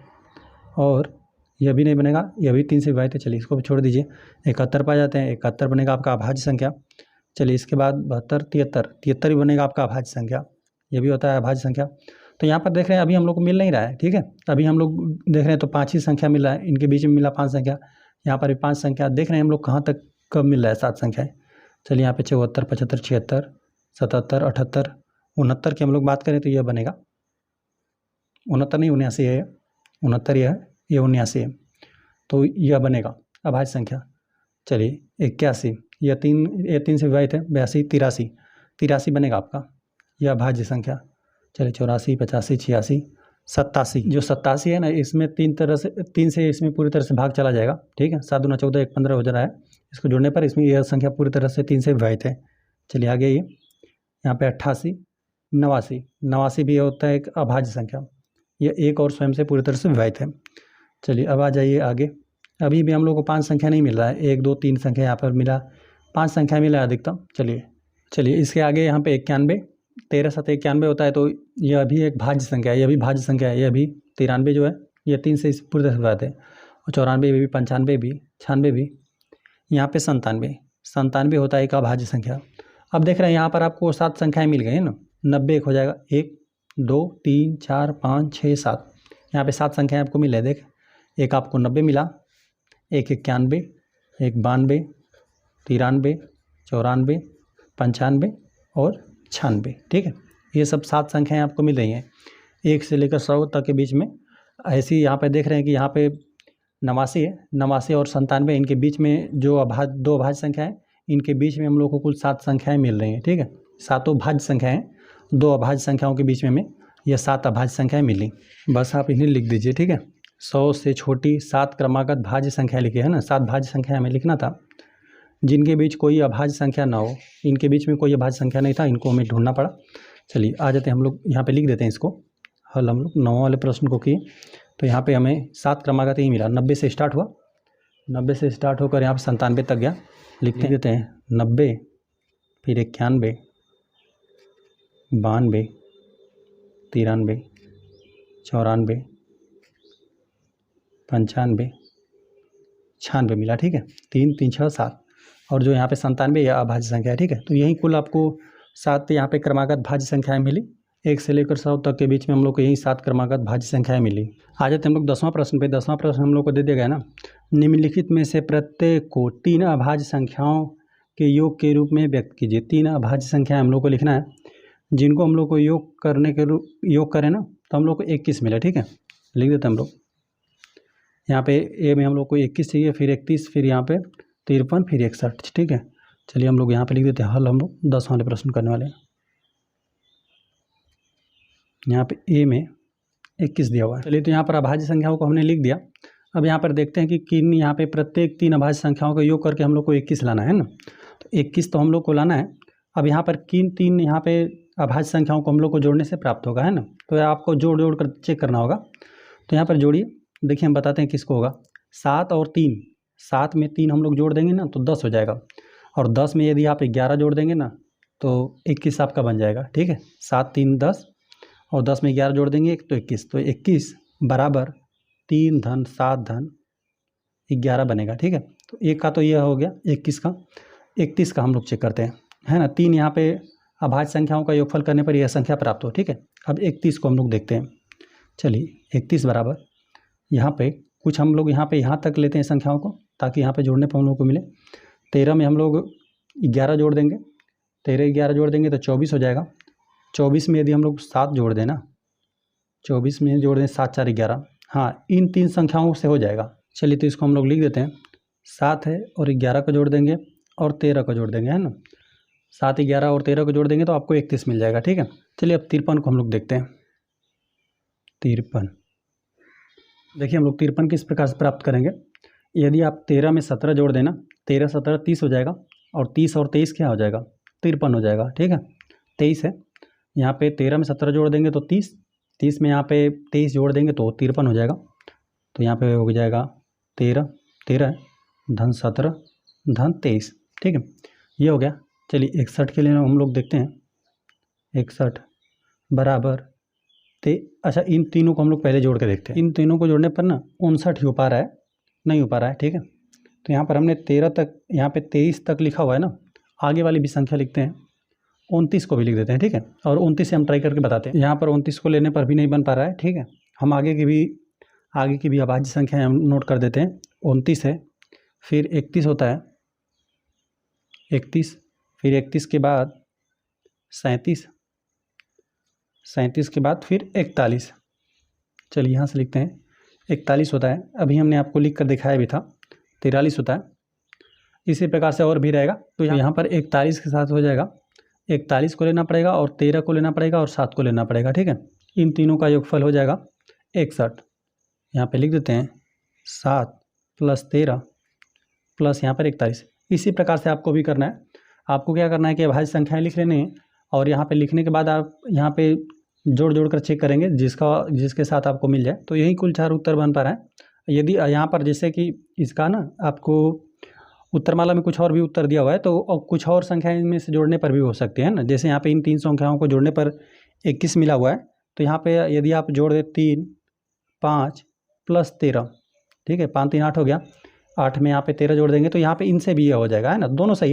और यह भी नहीं बनेगा, यह भी 3 से विभाजित है, चलिए इसको भी छोड़ दीजिए। 71 पा जाते हैं, 71 बनेगा आपका अभाज्य संख्या। चलिए इसके बाद 72, 73 भी बनेगा आपका अभाज्य संख्या, यह भी होता है अभाज्य संख्या। तो यहाँ पर देख रहे हैं अभी हम लोग को मिल नहीं रहा है, ठीक है, अभी हम लोग देख रहे हैं तो 5 ही संख्या मिल रहा है, इनके बीच में मिला 5 संख्या, यहाँ पर भी 5 संख्या, देख रहे हैं हम लोग कहाँ तक कब मिल रहा है 7 संख्याएँ। चलिए यहाँ पे 74, 75, 76, 77, 78, 69 की हम लोग बात करें तो यह बनेगा 69 नहीं 79 है, 69 यह है, ये 79 है, तो यह बनेगा अभाज्य संख्या। चलिए 81, यह 3 से विभाजित है, 82, 83 बनेगा आपका, यह अभाज्य संख्या। चलिए 84, 85, 86, 87, जो 87 है ना, इसमें 3 से इसमें पूरी तरह से भाग चला जाएगा, ठीक है, 7 दूना 14, 1 15 हो जा रहा है, इसको जोड़ने पर इसमें यह संख्या पूरी तरह से 3 से विभाजित है। चलिए आगे ये यहाँ पे 88, 89 भी होता है एक अभाज्य संख्या, यह एक और स्वयं से पूरी तरह से विभाजित है। चलिए अब आ जाइए आगे, अभी भी हम लोग को 5 संख्या नहीं मिल रहा है, 1 2 3 संख्या यहाँ पर मिला, 5 संख्या मिला अधिकतम। चलिए इसके आगे यहाँ पे 91, 13 7 91 होता है, तो यह भी एक भाज्य संख्या है, यह भी भाज्य संख्या है, यह भी 93 जो है यह 3 से पूरी तरह से विभाजित है। और 94 भी, 95 भी, 96 भी, यहाँ पे 97 होता है एक अभाज्य संख्या। अब देख रहे हैं यहाँ पर आपको 7 संख्याएँ मिल गई है ना, 90 एक हो जाएगा, 1 2 3 4 5 6 7, यहाँ पे 7 संख्याएँ आपको मिले, देख एक आपको 90 मिला, एक 91, एक 92, 93, 94, 95 और 96, ठीक है, ये सब 7 संख्याएँ आपको मिल रही हैं 1 से लेकर 100 तक के बीच में। ऐसी यहाँ पे देख रहे हैं कि यहाँ पे 89 है, 89 और 97, इनके बीच में जो दो अभाज्य संख्या है, इनके बीच में हम लोग को कुल 7 संख्याएँ मिल रही हैं, ठीक है, 7 भाज्य संख्याएँ हैं, 2 अभाज्य संख्याओं के बीच में हमें यह 7 अभाज्य संख्याएँ मिली। बस आप इन्हें लिख दीजिए, ठीक है, 100 से छोटी 7 क्रमागत भाज्य संख्या लिखी है ना, 7 भाज्य संख्या हमें लिखना था, जिनके बीच कोई अभाज्य संख्या ना हो, इनके बीच में कोई अभाज्य संख्या नहीं था, इनको हमें ढूंढना पड़ा। चलिए आ जाते हैं हम लोग यहाँ पे लिख देते हैं इसको हल, हम लोग 9 वाले प्रश्न को किए, तो यहाँ पे हमें 7 क्रमागत ही मिला, 90 से स्टार्ट हुआ, 90 से स्टार्ट होकर यहाँ पे 97 तक गया, लिख देते हैं 90, फिर 91, 92, 93, 94, 95, 96 मिला, ठीक है, 3 3 6 7, और जो यहाँ पे 97 यह अभाज्य संख्या है, ठीक है, तो यही कुल आपको 7 यहाँ पे क्रमागत भाज्य संख्याएँ मिली, 1 से लेकर 100 तक के बीच में हम लोग को यही 7 क्रमागत भाज्य संख्याएँ मिली। आ जाते हैं हम लोग 10वां प्रश्न पे। 10वां प्रश्न हम लोग को दे दिया गया ना, निम्नलिखित में से प्रत्येक को 3 अभाज्य संख्याओं के योग के रूप में व्यक्त कीजिए। 3 अभाज्य संख्याएँ हम लोग को लिखना है, जिनको हम लोग को योग करें ना तो हम लोग को 21 मिले, ठीक है, लिख देते हैं हम लोग। यहाँ पे ए में हम लोग को 21 चाहिए, फिर 31, फिर यहाँ पे 53, फिर 61, ठीक है। चलिए हम लोग यहाँ पे लिख देते हैं हल, हम लोग 10 वाले प्रश्न करने वाले हैं। यहाँ पे ए में 21 दिया हुआ है। चलिए तो यहाँ पर अभाज्य संख्याओं को हमने लिख दिया। अब यहाँ पर देखते हैं कि किन, यहाँ पे प्रत्येक 3 अभाज्य संख्याओं का योग करके हम लोग को 21 लाना है ना, तो 21 तो हम लोग को लाना है। अब यहाँ पर किन 3 यहाँ पे अभाज्य संख्याओं को हम लोग को जोड़ने से प्राप्त होगा, है ना, तो आपको जोड़ कर चेक करना होगा। तो यहाँ पर जोड़िए, देखिए हम बताते हैं किसको होगा। 7 और 3, 7 में 3 हम लोग जोड़ देंगे ना तो 10 हो जाएगा, और 10 में यदि आप 11 जोड़ देंगे ना तो 21 आपका बन जाएगा, ठीक है। 7 3 10, और 10 में 11 जोड़ देंगे तो 21, तो 21 बराबर 3 धन 7 धन 11 बनेगा, ठीक है। तो एक का तो यह हो गया 21 का। 31 का हम लोग चेक करते हैं, है ना। 3 यहाँ पे अभाज्य संख्याओं का योगफल करने पर यह संख्या प्राप्त हो, ठीक है। अब 31 को हम लोग देखते हैं। चलिए 31 बराबर यहाँ पे कुछ हम लोग यहाँ तक लेते हैं संख्याओं को, ताकि यहाँ पे जोड़ने पर हम लोग को मिले। 13 में हम लोग 11 जोड़ देंगे, 13 11 जोड़ देंगे तो 24 हो जाएगा। 24 में यदि हम लोग 7 जोड़ दें ना, 24 में जोड़ दें 7 4 11, हाँ इन 3 संख्याओं से हो जाएगा। चलिए तो इसको हम लोग लिख देते हैं। 7 है और 11 को जोड़ देंगे और 13 को जोड़ देंगे, है ना। 7 11 और 13 को जोड़ देंगे तो आपको 31 मिल जाएगा, ठीक है। चलिए अब 53 को हम लोग देखते हैं। 53 देखिए हम लोग 53 किस प्रकार से प्राप्त करेंगे। यदि आप 13 में 17 जोड़ देना, 13 17 30 हो जाएगा, और 30 और 23 क्या हो जाएगा, 53 हो जाएगा, ठीक है। 23 है, यहाँ पे 13 में 17 जोड़ देंगे तो 30, 30 में यहाँ पे 23 जोड़ देंगे तो 53 हो जाएगा। तो यहाँ पे हो जाएगा 13 13 धन 17 धन 23, ठीक है, ये हो गया। चलिए 61 के लिए हम लोग देखते हैं। 61 बराबर अच्छा इन तीनों को हम लोग पहले जोड़ के देखते हैं। इन तीनों को जोड़ने पर ना 59 हो पा रहा है, नहीं हो पा रहा है, ठीक है। तो यहाँ पर हमने 13 तक, यहाँ पे 23 तक लिखा हुआ है ना, आगे वाली भी संख्या लिखते हैं। 29 को भी लिख देते हैं, ठीक है। और 29 से हम ट्राई करके बताते हैं। यहाँ पर 29 को लेने पर भी नहीं बन पा रहा है, ठीक है। हम आगे की भी अभाज्य संख्या हम नोट कर देते हैं। 29 है, फिर 31 होता है, 31, फिर 31 के बाद 37, 37 के बाद फिर 41। चलिए यहाँ से लिखते हैं। 41 होता है, अभी हमने आपको लिख कर दिखाया भी था। 43 होता है, इसी प्रकार से और भी रहेगा। तो यहाँ पर 41 के साथ हो जाएगा, 41 को लेना पड़ेगा और 13 को लेना पड़ेगा और 7 को लेना पड़ेगा, ठीक है। इन तीनों का योगफल हो जाएगा 61। यहाँ पे लिख देते हैं 7 + 13 प्लस यहाँ पर 41। इसी प्रकार से आपको भी करना है। आपको क्या करना है कि अभाज्य संख्याएं लिख लेनी है, और यहाँ पे लिखने के बाद आप यहाँ पे जोड़ कर चेक करेंगे जिसके साथ आपको मिल जाए। तो यही कुल 4 उत्तर बन पा रहा है। यदि यहाँ पर जैसे कि इसका ना आपको उत्तरमाला में कुछ और भी उत्तर दिया हुआ है, तो कुछ और संख्याएं में से जोड़ने पर भी हो सकते हैं ना। जैसे यहाँ पे इन 3 संख्याओं को जोड़ने पर 21 मिला हुआ है, तो यहाँ पे यदि आप जोड़ दें 3 5 + 13, ठीक है, 5 3 8 हो गया। 8 में यहाँ पे 13 जोड़ देंगे तो यहाँ पे इनसे भी ये हो जाएगा, है ना। दोनों सही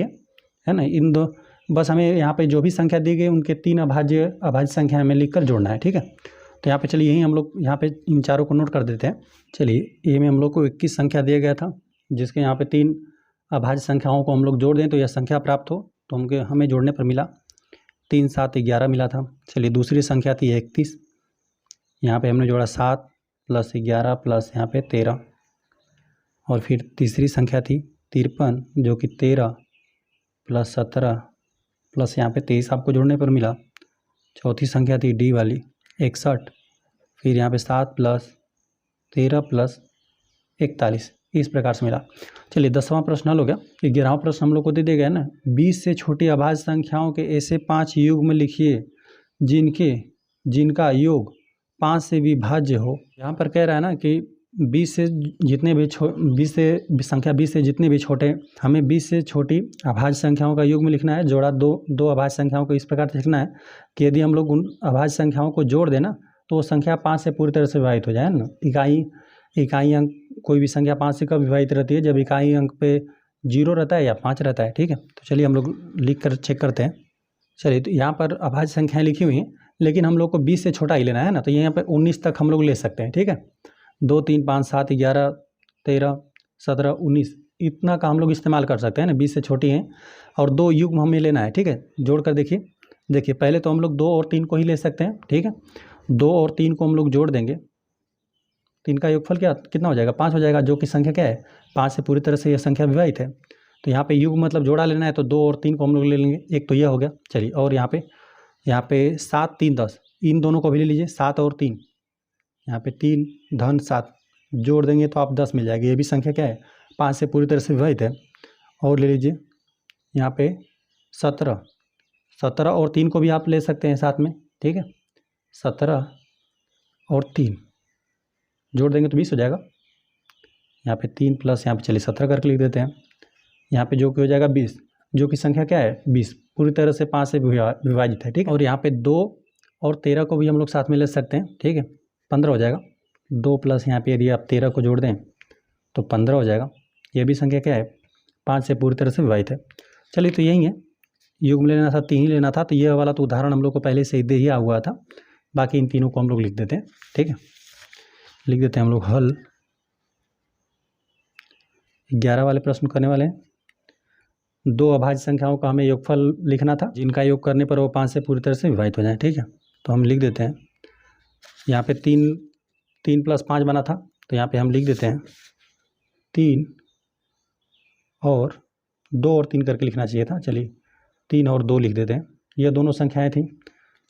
है ना। इन दो बस हमें यहाँ पे जो भी संख्या दी गई उनके 3 अभाज्य संख्या हमें लिख कर जोड़ना है, ठीक है। तो यहाँ पे चलिए यही हम लोग यहाँ पे इन चारों को नोट कर देते हैं। चलिए ए में हम लोग को 21 संख्या दिया गया था, जिसके यहाँ पे 3 अभाज्य संख्याओं को हम लोग जोड़ दें तो यह संख्या प्राप्त हो। तो हमें जोड़ने पर मिला 3 7 11 मिला था। चलिए दूसरी संख्या थी 31, यहाँ पे हमने जोड़ा 7 + 11 प्लस यहाँ पे 13। और फिर तीसरी संख्या थी 53, जो कि 13 + 17 प्लस यहाँ पे 23 आपको जोड़ने पर मिला। चौथी संख्या थी डी वाली 61, फिर यहाँ पे 7 + 13 + 41, इस प्रकार से मिला। चलिए 10वां प्रश्न हल हो गया। 11वां प्रश्न हम लोग को दे दिया गया ना, 20 से छोटी अभाज्य संख्याओं के ऐसे 5 युग्म लिखिए जिनका योग 5 से विभाज्य हो। यहाँ पर कह रहा है ना कि 20 से जितने भी छोटे, हमें 20 से छोटी अभाज्य संख्याओं का युग्म लिखना है। जोड़ा दो अभाज्य संख्याओं को इस प्रकार से लिखना है कि यदि हम लोग उन अभाज्य संख्याओं को जोड़ देना तो वो संख्या 5 से पूरी तरह से विभाजित हो जाए ना। इकाई अंक कोई भी संख्या 5 से कब विभाजित रहती है, जब इकाई अंक पे 0 रहता है या 5 रहता है, ठीक है। तो चलिए हम लोग लिख कर चेक करते हैं। चलिए तो यहाँ पर अभाज्य संख्याएँ लिखी हुई हैं, लेकिन हम लोग को 20 से छोटा ही लेना है ना। तो यहाँ पर 19 तक हम लोग ले सकते हैं, ठीक है। 2 3 5 7 11 13 17 19 इतना का हम लोग इस्तेमाल कर सकते हैं ना। 20 से छोटी हैं और 2 युग्म हमें लेना है, ठीक है। जोड़ कर देखिए पहले तो हम लोग 2 और 3 को ही ले सकते हैं, ठीक है। 2 और 3 को हम लोग जोड़ देंगे, 3 का योगफल कितना हो जाएगा, 5 हो जाएगा, जो कि संख्या क्या है, 5 से पूरी तरह से यह संख्या विभाजित है। तो यहाँ पे युग्म मतलब जोड़ा लेना है, तो 2 और 3 को हम लोग ले लेंगे। एक तो यह हो गया। चलिए और यहाँ पे 7 3 10, इन दोनों को भी ले लीजिए, 7 और 3, यहाँ पे 3 धन 7 जोड़ देंगे तो आप 10 मिल जाएगी। ये भी संख्या क्या है, 5 से पूरी तरह से विभाजित है। और ले लीजिए यहाँ पे 17 और 3 को भी आप ले सकते हैं साथ में, ठीक है। 17 और 3 जोड़ देंगे तो 20 हो जाएगा। यहाँ पे 3 प्लस यहाँ पे चलिए 17 करके लिख देते हैं। यहाँ पे जो कि हो जाएगा 20, जो कि संख्या क्या है 20 पूरी तरह से 5 से विभाजित है, ठीक है। और यहाँ पे 2 और 13 को भी हम लोग साथ में ले सकते हैं, ठीक है। 15 हो जाएगा। 2 प्लस यहाँ पे यदि आप 13 को जोड़ दें तो 15 हो जाएगा। ये भी संख्या क्या है, 5 से पूरी तरह से विभाजित है। चलिए तो यही है, युग्म लेना था, 3 ही लेना था, तो ये वाला तो उदाहरण हम लोग को पहले से दिया हुआ था। बाकी इन तीनों को हम लोग लिख देते हैं, ठीक है। लिख देते हैं हम लोग हल। 11 वाले प्रश्न करने वाले हैं। 2 अभाज्य संख्याओं का हमें योगफल लिखना था, जिनका योग करने पर वो 5 से पूरी तरह से विभाजित हो जाए, ठीक है। तो हम लिख देते हैं, यहाँ पे 3 + 5 बना था, तो यहाँ पे हम लिख देते हैं 3 और 2 और 3 करके लिखना चाहिए था। चलिए 3 और 2 लिख देते हैं, ये दोनों संख्याएं थी।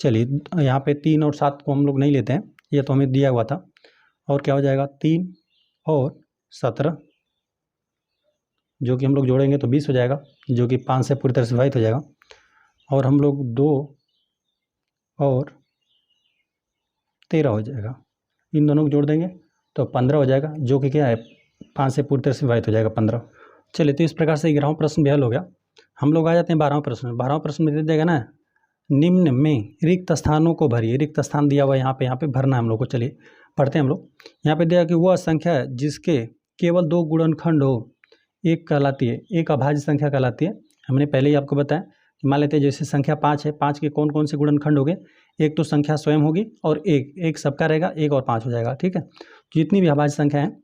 चलिए यहाँ पे 3 और 7 को हम लोग नहीं लेते हैं, ये तो हमें दिया हुआ था। और क्या हो जाएगा, 3 और 17, जो कि हम लोग जोड़ेंगे तो 20 हो जाएगा, जो कि 5 से पूरी तरह से विभाजित हो जाएगा। और हम लोग 2 और 13 हो जाएगा, इन दोनों को जोड़ देंगे तो 15 हो जाएगा, जो कि क्या है, 5 से पूरी तरह से विभाजित हो जाएगा 15। चलिए तो इस प्रकार से 11वां प्रश्न भी हल हो गया। हम लोग आ जाते हैं 12वां प्रश्न। 12वां प्रश्न में दे देगा ना, निम्न में रिक्त स्थानों को भरिए। रिक्त स्थान दिया हुआ है यहाँ पे भरना है हम लोग को। चलिए पढ़ते हैं हम लोग। यहाँ पे दिया कि वह संख्या जिसके केवल 2 गुणनखंड हो, एक कहलाती है, एक अभाज्य संख्या कहलाती है। हमने पहले ही आपको बताया कि मान लेते हैं जैसे संख्या 5 है, 5 के कौन कौन से गुणनखंड हो गए, एक तो संख्या स्वयं होगी और एक सबका रहेगा, 1 और 5 हो जाएगा, ठीक है। जितनी भी अभाज्य संख्या है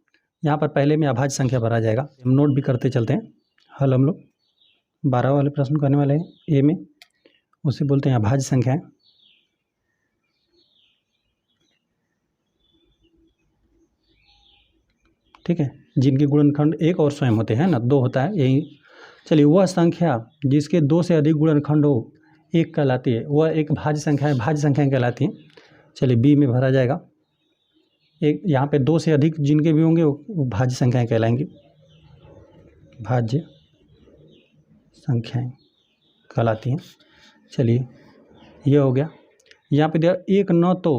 यहाँ पर पहले में अभाज्य संख्या भरा जाएगा। हम नोट भी करते चलते हैं। हल हम लोग 12 वाले प्रश्न करने वाले हैं। ए में उसे बोलते हैं अभाज्य संख्याएं। ठीक है, जिनके गुणनखंड 1 और स्वयं होते हैं ना, 2 होता है यही। चलिए वह संख्या जिसके 2 से अधिक गुणनखंड हो, 1 कहलाती है, वह एक भाज्य संख्या है, भाज्य संख्या कहलाती है। चलिए बी में भरा जाएगा। एक यहाँ पे 2 से अधिक जिनके भी होंगे वो भाज्य संख्याएं कहलाएंगी, भाज्य संख्याएं कहलाती हैं। चलिए ये हो गया। यहाँ पे दिया एक न तो,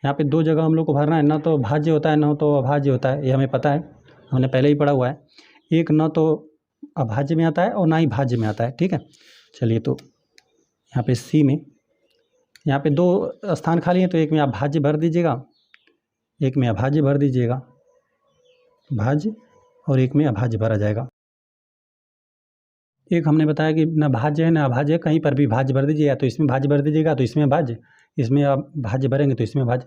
यहाँ पे 2 जगह हम लोग को भरना है, न तो भाज्य होता है न तो अभाज्य होता है, ये हमें पता है, हमने पहले ही पढ़ा हुआ है। एक न तो अभाज्य में आता है और ना ही भाज्य में आता है, ठीक है। चलिए तो यहाँ पे सी में, यहाँ पे 2 स्थान खाली हैं, तो एक में आप भाज्य भर दीजिएगा, एक में अभाज्य भर दीजिएगा, भाज्य, और एक में अभाज्य भरा जाएगा। एक हमने बताया कि न भाज्य है न अभाज्य है, कहीं पर भी भाज्य भर दीजिएगा तो इसमें भाज्य भर दीजिएगा, तो इसमें भाज्य, इसमें आप भाज्य भरेंगे तो इसमें भाज्य,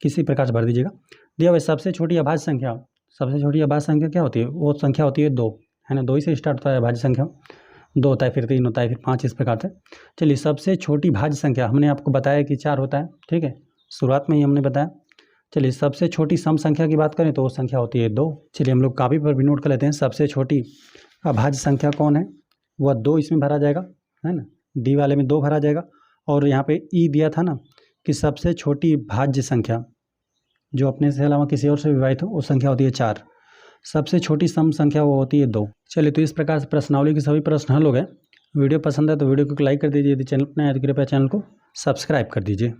किसी प्रकार से भर दीजिएगा। दिया हुआ सबसे छोटी अभाज्य संख्या, सबसे छोटी अभाज्य संख्या क्या होती है, वो संख्या होती है 2, है ना, 2 ही से स्टार्ट होता है अभाज्य संख्या। 2 होता है, फिर 3 होता है, फिर 5, इस प्रकार से। चलिए सबसे छोटी भाज्य संख्या हमने आपको बताया कि 4 होता है, ठीक है, शुरुआत में ही हमने बताया। चलिए सबसे छोटी सम संख्या की बात करें तो वो संख्या होती है 2। चलिए हम लोग कापी पर भी नोट कर लेते हैं, सबसे छोटी अभाज्य संख्या कौन है, वह 2 इसमें भरा जाएगा, है ना, डी वाले में 2 भरा जाएगा। और यहाँ पे ई दिया था ना कि सबसे छोटी भाज्य संख्या जो अपने से अलावा किसी और से विभाजित हो, वो संख्या होती है 4। सबसे छोटी सम संख्या वो होती है 2। चलिए तो इस प्रकार से प्रश्नावली के सभी प्रश्न हल हो गए। वीडियो पसंद है तो वीडियो को लाइक कर दीजिए, यदि चैनल पर नया है तो कृपया चैनल को सब्सक्राइब कर दीजिए।